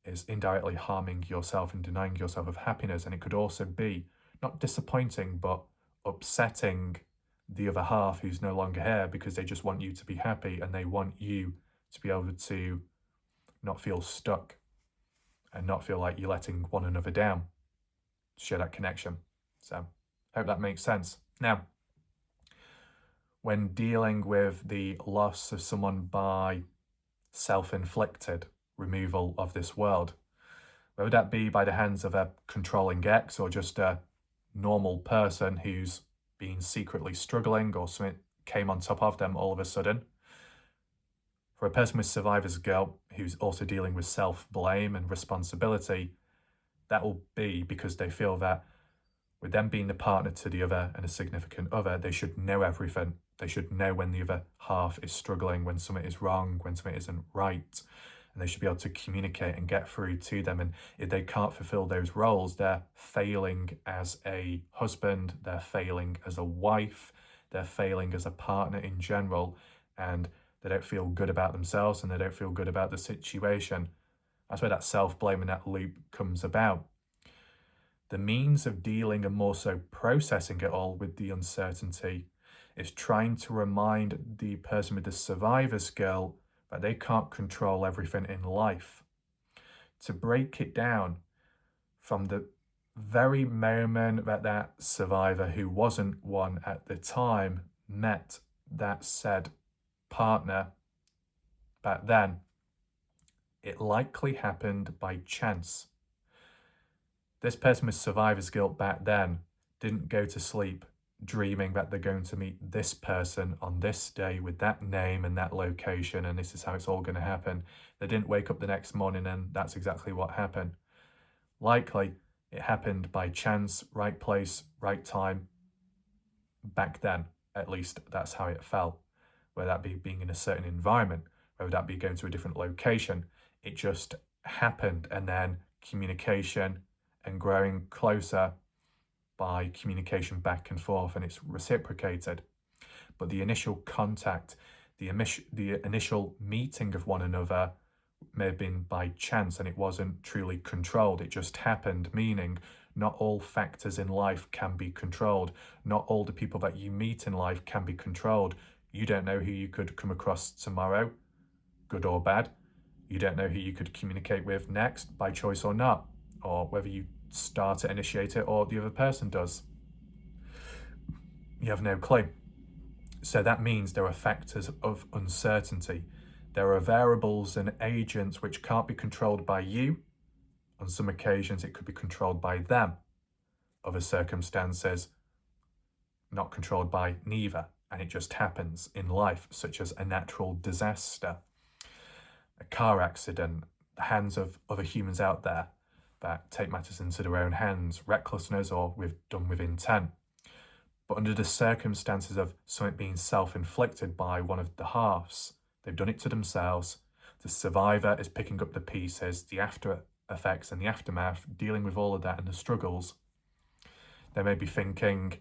is indirectly harming yourself and denying yourself of happiness. And it could also be not disappointing, but upsetting the other half who's no longer here, because they just want you to be happy and they want you to be able to not feel stuck and not feel like you're letting one another down, share that connection. So hope that makes sense. Now, when dealing with the loss of someone by self-inflicted removal of this world, whether that be by the hands of a controlling ex or just a normal person who's been secretly struggling or something came on top of them all of a sudden, for a person with survivor's guilt who's also dealing with self-blame and responsibility, that will be because they feel that with them being the partner to the other and a significant other, they should know everything. They should know when the other half is struggling, when something is wrong, when something isn't right. And they should be able to communicate and get through to them. And if they can't fulfill those roles, they're failing as a husband, they're failing as a wife, they're failing as a partner in general, and they don't feel good about themselves and they don't feel good about the situation. That's where that self-blame and that loop comes about. The means of dealing and more so processing it all with the uncertainty is trying to remind the person with the survivor's guilt that they can't control everything in life. To break it down from the very moment that that survivor, who wasn't one at the time, met that said partner back then, it likely happened by chance. This person with survivor's guilt back then didn't go to sleep dreaming that they're going to meet this person on this day with that name and that location and this is how it's all going to happen. They didn't wake up the next morning and that's exactly what happened. Likely, it happened by chance, right place, right time. Back then, at least, that's how it felt. Whether that be being in a certain environment, whether that be going to a different location, it just happened. And then communication and growing closer by communication back and forth, and it's reciprocated. But the initial contact, the initial meeting of one another may have been by chance and it wasn't truly controlled. It just happened, meaning not all factors in life can be controlled. Not all the people that you meet in life can be controlled. You don't know who you could come across tomorrow, good or bad. You don't know who you could communicate with next, by choice or not, or whether you start to initiate it or the other person does. You have no clue. So that means there are factors of uncertainty. There are variables and agents which can't be controlled by you. On some occasions, it could be controlled by them. Other circumstances, not controlled by neither. And it just happens in life, such as a natural disaster, a car accident, the hands of other humans out there that take matters into their own hands, recklessness or done with intent. But under the circumstances of something being self-inflicted by one of the halves, they've done it to themselves, The survivor is picking up the pieces, the after effects and the aftermath, dealing with all of that and the struggles. They may be thinking,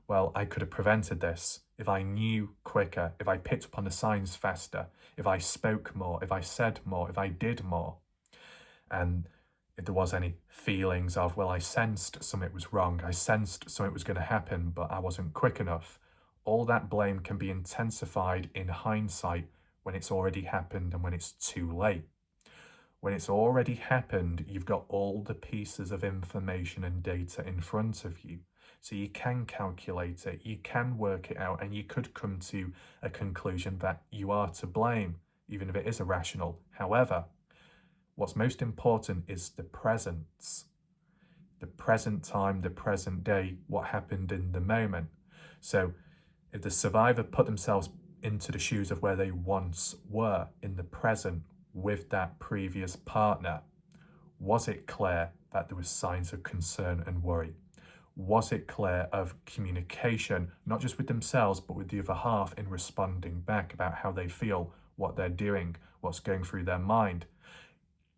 well, I could have prevented this if I knew quicker, if I picked up on the signs faster, if I spoke more, if I said more, if I did more. And if there was any feelings of, well, I sensed something was wrong, I sensed something was going to happen, but I wasn't quick enough, all that blame can be intensified in hindsight when it's already happened and when it's too late. When it's already happened, you've got all the pieces of information and data in front of you. So you can calculate it, you can work it out, and you could come to a conclusion that you are to blame, even if it is irrational. However, what's most important is the presence. The present time, the present day, what happened in the moment. So if the survivor put themselves into the shoes of where they once were in the present with that previous partner, was it clear that there was signs of concern and worry? Was it clear of communication, not just with themselves, but with the other half in responding back about how they feel, what they're doing, what's going through their mind?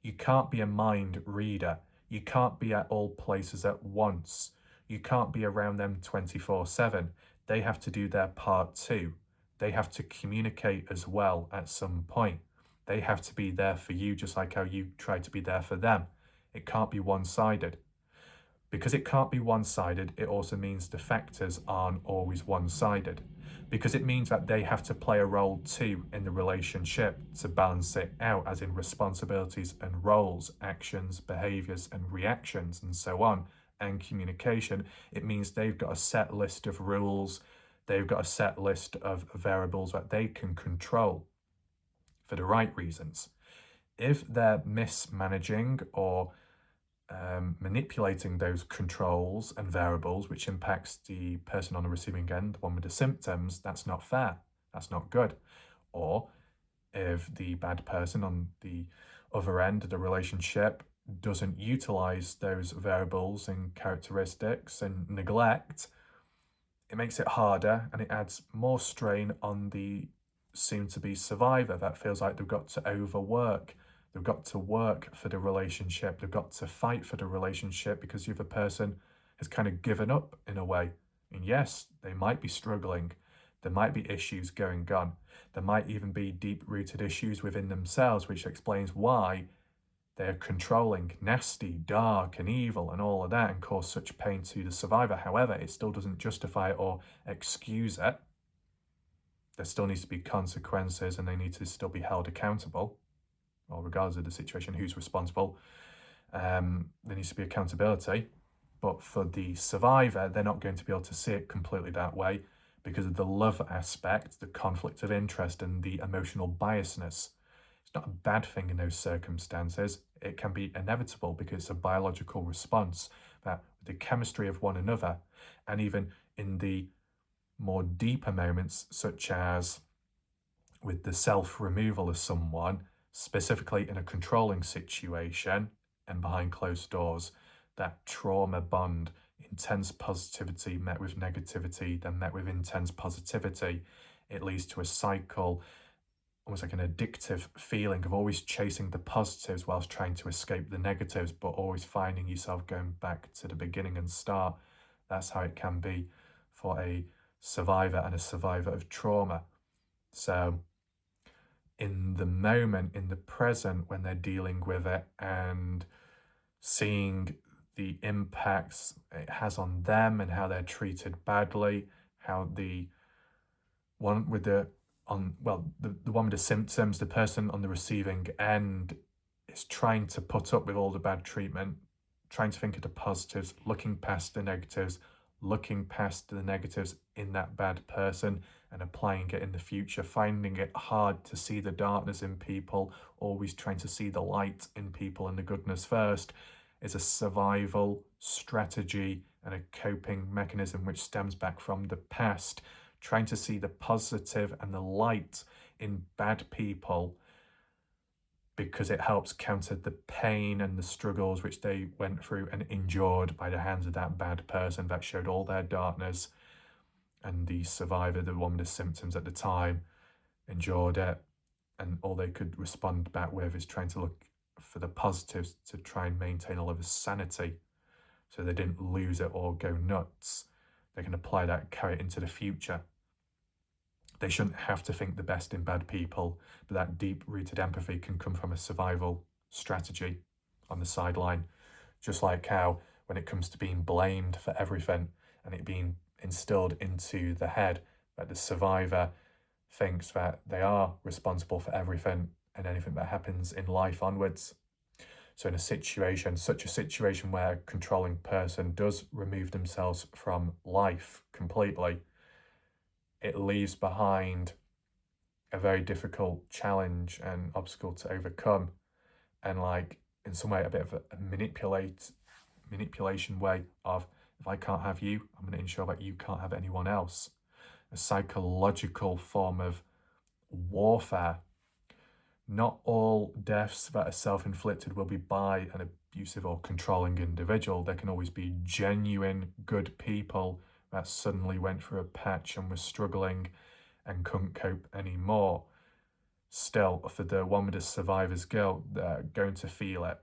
You can't be a mind reader. You can't be at all places at once. You can't be around them 24/7. They have to do their part too. They have to communicate as well at some point. They have to be there for you just like how you try to be there for them. It can't be one-sided. Because it can't be one-sided, it also means the factors aren't always one-sided. Because it means that they have to play a role too in the relationship to balance it out, as in responsibilities and roles, actions, behaviours and reactions and so on, and communication. It means they've got a set list of rules, they've got a set list of variables that they can control for the right reasons. If they're mismanaging or manipulating those controls and variables, which impacts the person on the receiving end, the one with the symptoms, that's not fair. That's not good. Or if the bad person on the other end of the relationship doesn't utilize those variables and characteristics and neglect, it makes it harder and it adds more strain on the soon-to-be survivor that feels like they've got to overwork. They've got to work for the relationship. They've got to fight for the relationship because the other person has kind of given up in a way. And yes, they might be struggling. There might be issues going on. There might even be deep-rooted issues within themselves, which explains why they're controlling, nasty, dark and evil and all of that and cause such pain to the survivor. However, it still doesn't justify it or excuse it. There still needs to be consequences and they need to still be held accountable. Well, regardless of the situation, who's responsible, there needs to be accountability. But for the survivor, they're not going to be able to see it completely that way because of the love aspect, the conflict of interest and the emotional biasness. It's not a bad thing in those circumstances. It can be inevitable because it's a biological response that with the chemistry of one another, and even in the more deeper moments, such as with the self-removal of someone, specifically in a controlling situation and behind closed doors, that trauma bond, intense positivity met with negativity, then met with intense positivity, it leads to a cycle, almost like an addictive feeling of always chasing the positives whilst trying to escape the negatives, but always finding yourself going back to the beginning and start. That's how it can be for a survivor and a survivor of trauma. So in the moment, in the present, when they're dealing with it and seeing the impacts it has on them and how they're treated badly, how the one with the one with the symptoms, the person on the receiving end is trying to put up with all the bad treatment, trying to think of the positives, looking past the negatives, looking past the negatives in that bad person and applying it in the future, finding it hard to see the darkness in people, always trying to see the light in people and the goodness first, is a survival strategy and a coping mechanism which stems back from the past, trying to see the positive and the light in bad people because it helps counter the pain and the struggles which they went through and endured by the hands of that bad person that showed all their darkness. And the survivor, the one with the symptoms at the time, endured it, and all they could respond back with is trying to look for the positives to try and maintain a level of sanity so they didn't lose it or go nuts. They can apply that, carry it into the future. They shouldn't have to think the best in bad people, but that deep-rooted empathy can come from a survival strategy on the sideline. Just like how when it comes to being blamed for everything and it being instilled into the head that the survivor thinks that they are responsible for everything and anything that happens in life onwards. So in a situation, such a situation where a controlling person does remove themselves from life completely, it leaves behind a very difficult challenge and obstacle to overcome, and like in some way a bit of a manipulation way of, if I can't have you, I'm going to ensure that you can't have anyone else. A psychological form of warfare. Not all deaths that are self-inflicted will be by an abusive or controlling individual. There can always be genuine good people that suddenly went through a patch and were struggling and couldn't cope anymore. Still, for the one with the survivor's guilt, they're going to feel it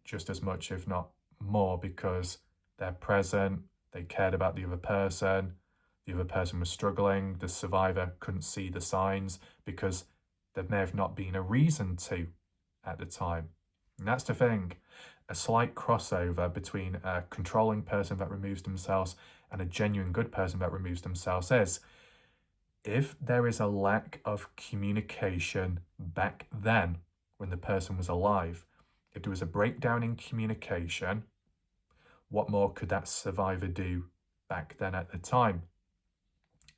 just as much, if not more, because they're present, they cared about the other person was struggling, the survivor couldn't see the signs because there may have not been a reason to at the time. And that's the thing. A slight crossover between a controlling person that removes themselves and a genuine good person that removes themselves is, if there is a lack of communication back then when the person was alive, if there was a breakdown in communication, what more could that survivor do back then at the time?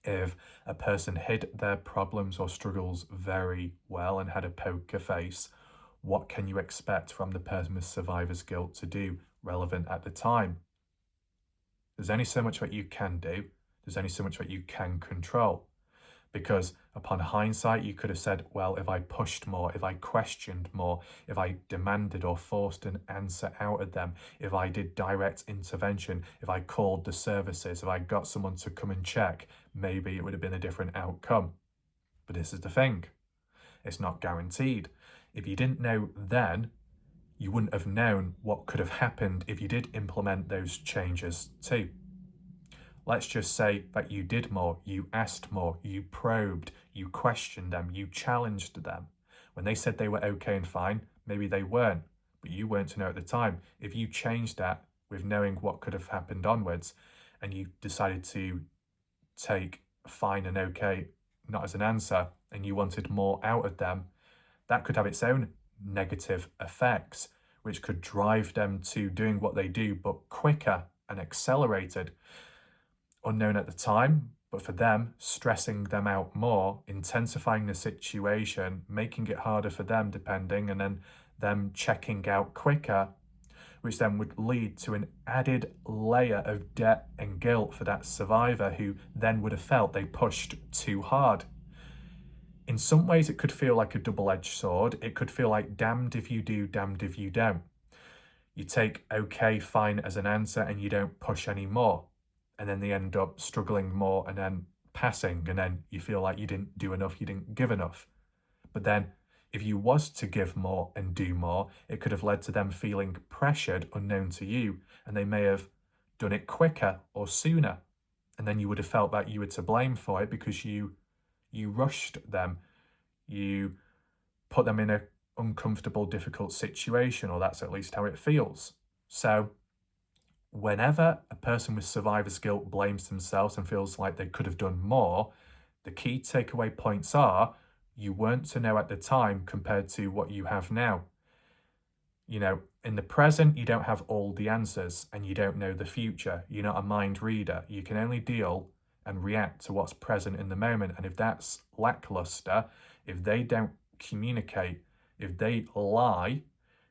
If a person hid their problems or struggles very well and had a poker face, what can you expect from the person with survivor's guilt to do relevant at the time? There's only so much that you can do. There's only so much that you can control. Because upon hindsight, you could have said, well, if I pushed more, if I questioned more, if I demanded or forced an answer out of them, if I did direct intervention, if I called the services, if I got someone to come and check, maybe it would have been a different outcome. But this is the thing. It's not guaranteed. If you didn't know then, you wouldn't have known what could have happened if you did implement those changes too. Let's just say that you did more, you asked more, you probed, you questioned them, you challenged them. When they said they were okay and fine, maybe they weren't, but you weren't to know at the time. If you changed that with knowing what could have happened onwards, and you decided to take fine and okay not as an answer, and you wanted more out of them, that could have its own negative effects, which could drive them to doing what they do, but quicker and accelerated. Unknown at the time, but for them, stressing them out more, intensifying the situation, making it harder for them depending, and then them checking out quicker, which then would lead to an added layer of debt and guilt for that survivor who then would have felt they pushed too hard. In some ways, it could feel like a double-edged sword. It could feel like damned if you do, damned if you don't. You take okay, fine as an answer and you don't push anymore. And then they end up struggling more and then passing, and then you feel like you didn't do enough, you didn't give enough. But then if you was to give more and do more, it could have led to them feeling pressured unknown to you, and they may have done it quicker or sooner. And then you would have felt that you were to blame for it because you rushed them, you put them in an uncomfortable, difficult situation, or that's at least how it feels. So whenever a person with survivor's guilt blames themselves and feels like they could have done more, the key takeaway points are, you weren't to know at the time compared to what you have now. You know, in the present, you don't have all the answers and you don't know the future. You're not a mind reader. You can only deal and react to what's present in the moment. And if that's lackluster, if they don't communicate, if they lie,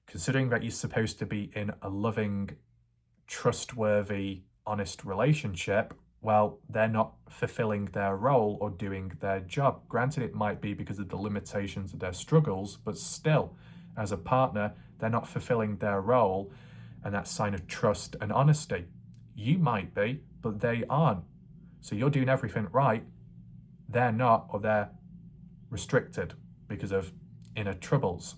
considering that you're supposed to be in a loving, trustworthy, honest relationship, well, they're not fulfilling their role or doing their job. Granted, it might be because of the limitations of their struggles, but still, as a partner, they're not fulfilling their role, and that's a sign of trust and honesty. You might be, but they aren't. So you're doing everything right, they're not, or they're restricted because of inner troubles.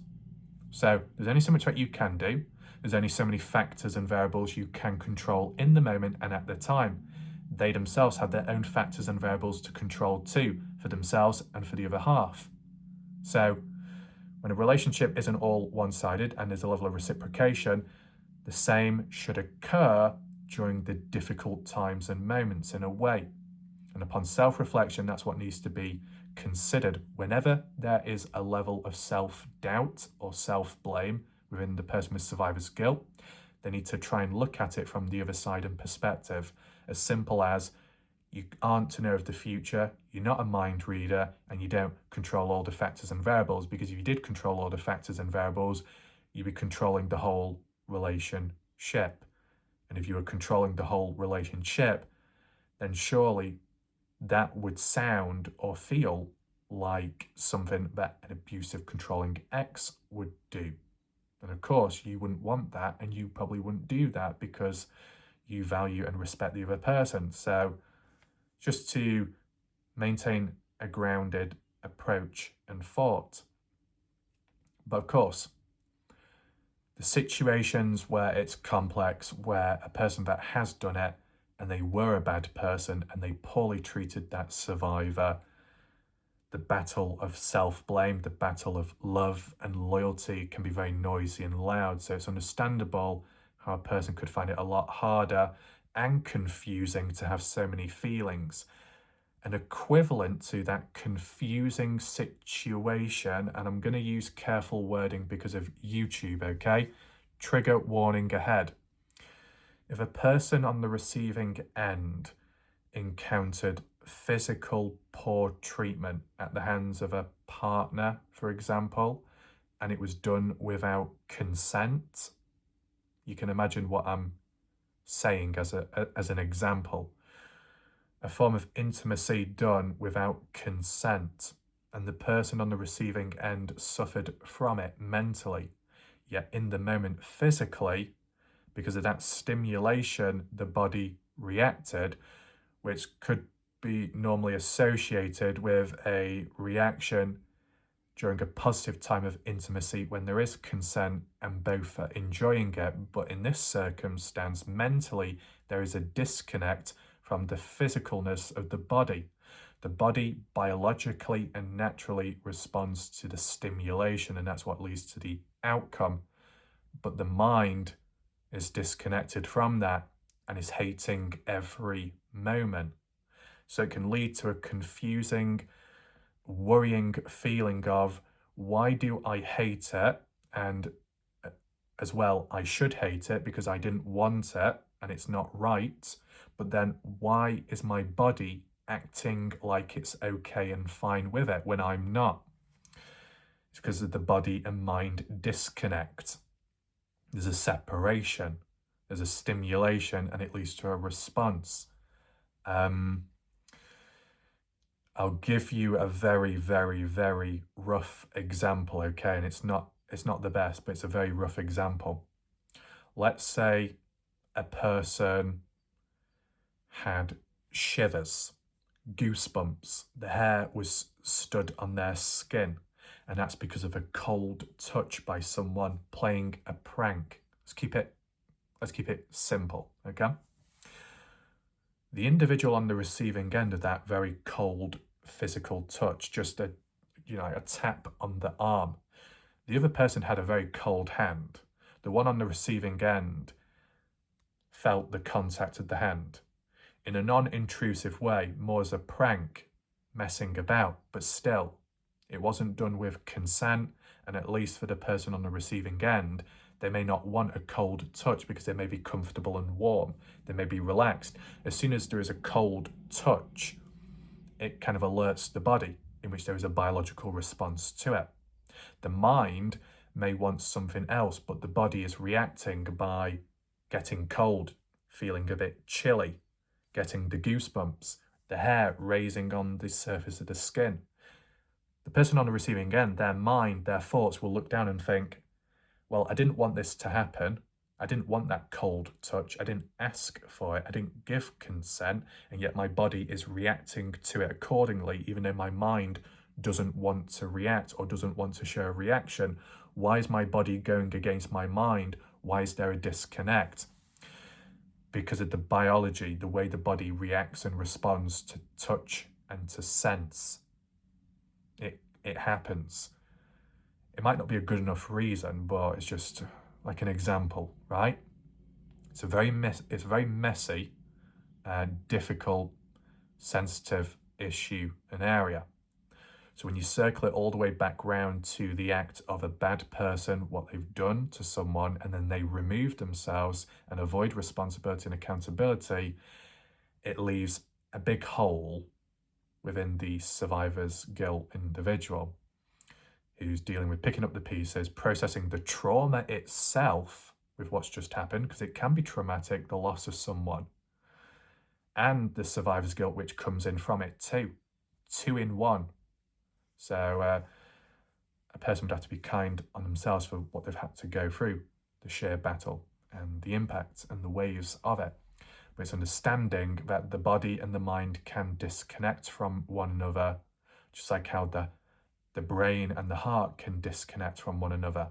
So there's only so much that you can do. There's only so many factors and variables you can control in the moment and at the time. They themselves have their own factors and variables to control too, for themselves and for the other half. So when a relationship isn't all one-sided and there's a level of reciprocation, the same should occur during the difficult times and moments in a way. And upon self-reflection, that's what needs to be considered. Whenever there is a level of self-doubt or self-blame within the person with survivor's guilt, they need to try and look at it from the other side and perspective. As simple as, you aren't to know of the future, you're not a mind reader, and you don't control all the factors and variables, because if you did control all the factors and variables, you'd be controlling the whole relationship. And if you were controlling the whole relationship, then surely that would sound or feel like something that an abusive, controlling ex would do. And of course, you wouldn't want that, and you probably wouldn't do that because you value and respect the other person. So just to maintain a grounded approach and thought. But of course, the situations where it's complex, where a person that has done it and they were a bad person and they poorly treated that survivor, the battle of self-blame, the battle of love and loyalty can be very noisy and loud. So it's understandable how a person could find it a lot harder and confusing to have so many feelings. An equivalent to that confusing situation, and I'm going to use careful wording because of YouTube, okay? Trigger warning ahead. If a person on the receiving end encountered physical poor treatment at the hands of a partner, for example, and it was done without consent, you can imagine what I'm saying as an example. A form of intimacy done without consent, and the person on the receiving end suffered from it mentally, yet in the moment physically, because of that stimulation, the body reacted, which could be normally associated with a reaction during a positive time of intimacy when there is consent and both are enjoying it. But in this circumstance, mentally, there is a disconnect from the physicalness of the body. The body biologically and naturally responds to the stimulation, and that's what leads to the outcome. But the mind is disconnected from that and is hating every moment. So it can lead to a confusing, worrying feeling of, why do I hate it? And as well, I should hate it because I didn't want it and it's not right. But then why is my body acting like it's okay and fine with it when I'm not? It's because of the body and mind disconnect. There's a separation, there's a stimulation, and it leads to a response. I'll give you a very, very, very rough example, okay? And it's not the best, but it's a very rough example. Let's say a person had shivers, goosebumps, the hair was stood on their skin, and that's because of a cold touch by someone playing a prank. Let's keep it simple, okay? The individual on the receiving end of that very cold physical touch, just a tap on the arm. The other person had a very cold hand. The one on the receiving end felt the contact of the hand in a non-intrusive way, more as a prank, messing about, but still, it wasn't done with consent, and at least for the person on the receiving end, they may not want a cold touch because they may be comfortable and warm. They may be relaxed. As soon as there is a cold touch, it kind of alerts the body, in which there is a biological response to it. The mind may want something else, but the body is reacting by getting cold, feeling a bit chilly, getting the goosebumps, the hair raising on the surface of the skin. The person on the receiving end, their mind, their thoughts will look down and think, well, I didn't want this to happen. I didn't want that cold touch. I didn't ask for it. I didn't give consent. And yet my body is reacting to it accordingly, even though my mind doesn't want to react or doesn't want to show a reaction? Why is my body going against my mind? Why is there a disconnect? Because of the biology, the way the body reacts and responds to touch and to sense. It happens. It might not be a good enough reason, but it's just like an example, right? It's very messy and difficult, sensitive issue and area. So when you circle it all the way back round to the act of a bad person, what they've done to someone, and then they remove themselves and avoid responsibility and accountability, it leaves a big hole within the survivor's guilt individual who's dealing with picking up the pieces, processing the trauma itself with what's just happened, because it can be traumatic, the loss of someone, and the survivor's guilt which comes in from it too. Two in one. So a person would have to be kind on themselves for what they've had to go through, the sheer battle and the impact and the waves of it. But it's understanding that the body and the mind can disconnect from one another, just like how the brain and the heart can disconnect from one another.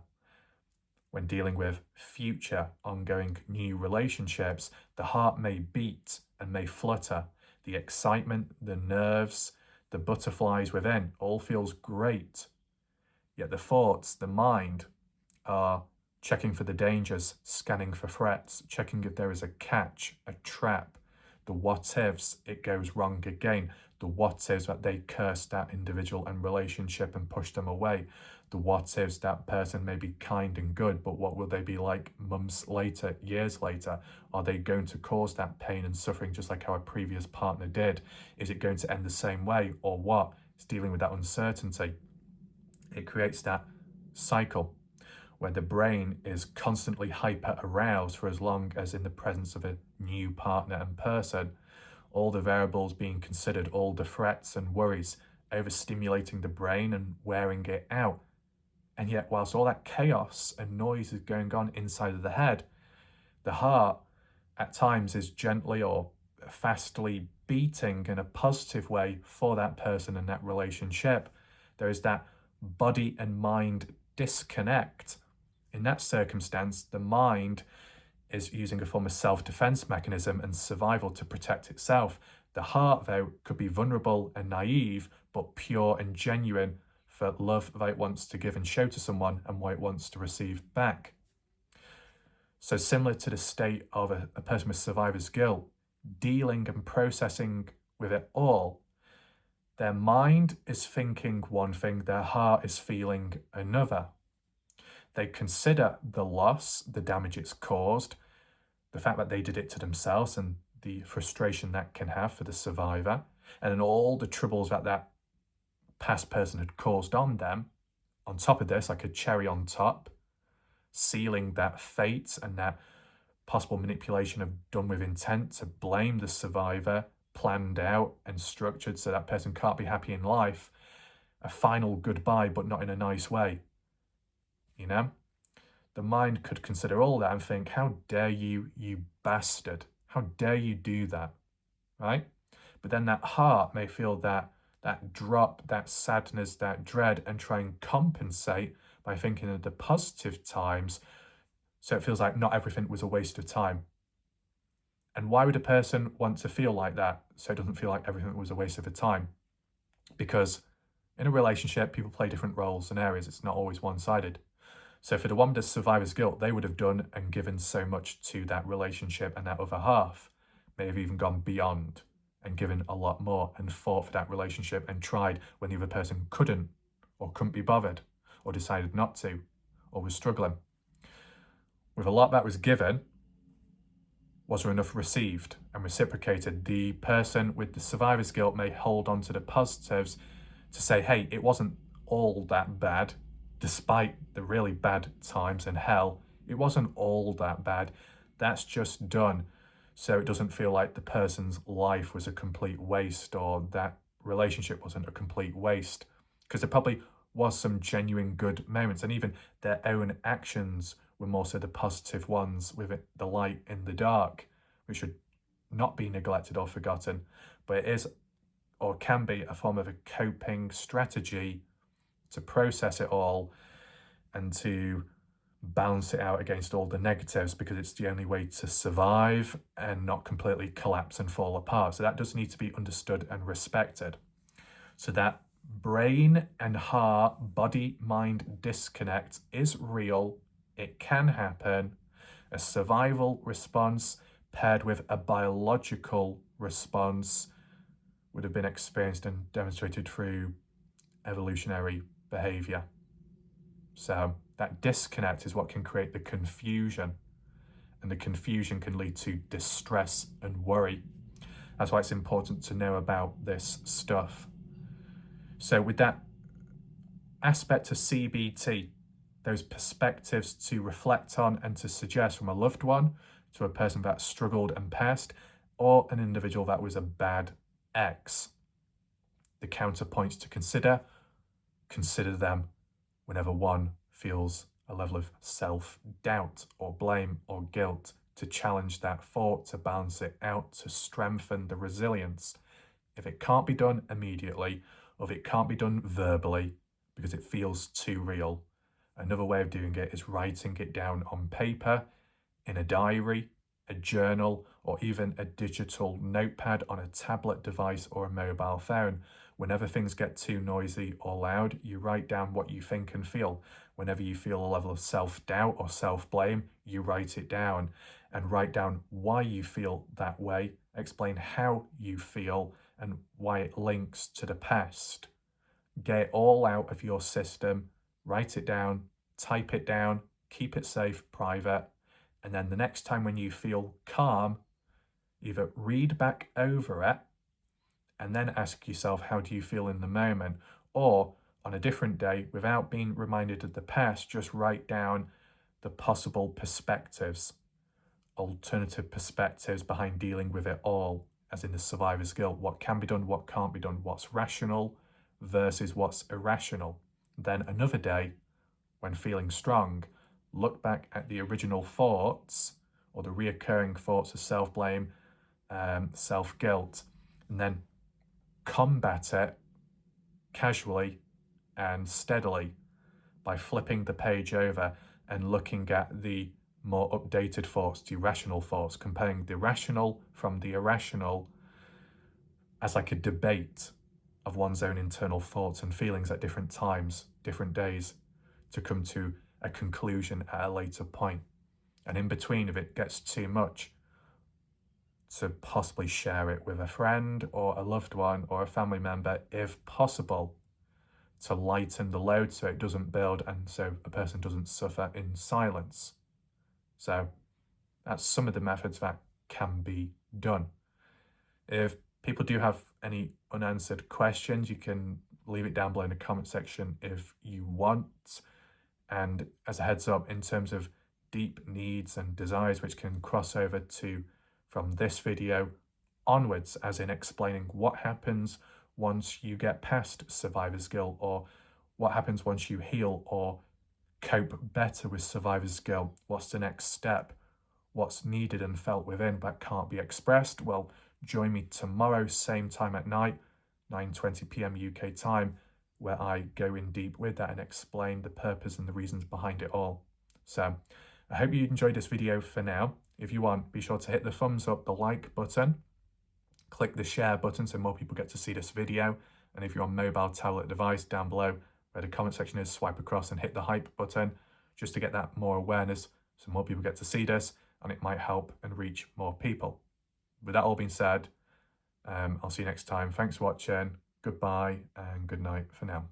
When dealing with future ongoing new relationships, the heart may beat and may flutter. The excitement, the nerves, the butterflies within all feels great. Yet the thoughts, the mind, are checking for the dangers, scanning for threats, checking if there is a catch, a trap, the what-ifs, it goes wrong again, the what-ifs that they curse that individual and relationship and push them away, the what-ifs that person may be kind and good, but what will they be like months later, years later? Are they going to cause that pain and suffering just like our previous partner did? Is it going to end the same way or what? It's dealing with that uncertainty. It creates that cycle where the brain is constantly hyper aroused for as long as in the presence of a new partner and person, all the variables being considered, all the threats and worries, overstimulating the brain and wearing it out. And yet, whilst all that chaos and noise is going on inside of the head, the heart at times is gently or fastly beating in a positive way for that person and that relationship. There is that body and mind disconnect. In that circumstance, the mind is using a form of self-defense mechanism and survival to protect itself. The heart, though, could be vulnerable and naive, but pure and genuine for love that it wants to give and show to someone and what it wants to receive back. So similar to the state of a person with survivor's guilt, dealing and processing with it all, their mind is thinking one thing, their heart is feeling another. They consider the loss, the damage it's caused, the fact that they did it to themselves and the frustration that can have for the survivor, and then all the troubles that that past person had caused on them. On top of this, like a cherry on top, sealing that fate and that possible manipulation of done with intent to blame the survivor, planned out and structured so that person can't be happy in life. A final goodbye, but not in a nice way. You know? The mind could consider all that and think, how dare you, you bastard? How dare you do that? Right? But then that heart may feel that drop, that sadness, that dread, and try and compensate by thinking of the positive times, so it feels like not everything was a waste of time. And why would a person want to feel like that so it doesn't feel like everything was a waste of a time? Because in a relationship, people play different roles and areas. It's not always one-sided. So for the one with the survivor's guilt, they would have done and given so much to that relationship, and that other half may have even gone beyond and given a lot more and fought for that relationship and tried when the other person couldn't or couldn't be bothered or decided not to or was struggling. With a lot that was given, was there enough received and reciprocated? The person with the survivor's guilt may hold on to the positives to say, hey, it wasn't all that bad. Despite the really bad times and hell, it wasn't all that bad. That's just done. So it doesn't feel like the person's life was a complete waste or that relationship wasn't a complete waste. Because there probably was some genuine good moments, and even their own actions were more so the positive ones, with it, the light in the dark, which should not be neglected or forgotten. But it is or can be a form of a coping strategy to process it all and to balance it out against all the negatives, because it's the only way to survive and not completely collapse and fall apart. So that does need to be understood and respected. So that brain and heart, body, mind disconnect is real. It can happen. A survival response paired with a biological response would have been experienced and demonstrated through evolutionary behavior. So that disconnect is what can create the confusion, and the confusion can lead to distress and worry. That's why it's important to know about this stuff. So with that aspect of CBT, those perspectives to reflect on and to suggest from a loved one to a person that struggled and passed, or an individual that was a bad ex. The counterpoints to consider them whenever one feels a level of self-doubt or blame or guilt, to challenge that thought, to balance it out, to strengthen the resilience. If it can't be done immediately, or if it can't be done verbally because it feels too real, another way of doing it is writing it down on paper, in a diary, a journal, or even a digital notepad on a tablet device or a mobile phone. Whenever things get too noisy or loud, you write down what you think and feel. Whenever you feel a level of self-doubt or self-blame, you write it down, and write down why you feel that way, explain how you feel and why it links to the past. Get it all out of your system, write it down, type it down, keep it safe, private, and then the next time when you feel calm, either read back over it and then ask yourself, how do you feel in the moment? Or on a different day, without being reminded of the past, just write down the possible perspectives, alternative perspectives behind dealing with it all, as in the survivor's guilt. What can be done, what can't be done, what's rational versus what's irrational. Then another day, when feeling strong, look back at the original thoughts or the reoccurring thoughts of self-blame, self-guilt, and then combat it casually and steadily by flipping the page over and looking at the more updated thoughts, the irrational thoughts, comparing the rational from the irrational as like a debate of one's own internal thoughts and feelings at different times, different days, to come to a conclusion at a later point. And in between, if it gets too much, to possibly share it with a friend or a loved one or a family member, if possible, to lighten the load so it doesn't build and so a person doesn't suffer in silence. So that's some of the methods that can be done. If people do have any unanswered questions, you can leave it down below in the comment section if you want. And as a heads up, in terms of deep needs and desires, which can cross over to from this video onwards, as in explaining what happens once you get past survivor's guilt, or what happens once you heal or cope better with survivor's guilt. What's the next step? What's needed and felt within but can't be expressed? Well, join me tomorrow, same time at night, 9:20 p.m. UK time, where I go in deep with that and explain the purpose and the reasons behind it all. So I hope you enjoyed this video for now. If you want, be sure to hit the thumbs up, the like button, click the share button so more people get to see this video. And if you're on mobile tablet device, down below where the comment section is, swipe across and hit the hype button just to get that more awareness so more people get to see this and it might help and reach more people. With that all being said, I'll see you next time. Thanks for watching. Goodbye and good night for now.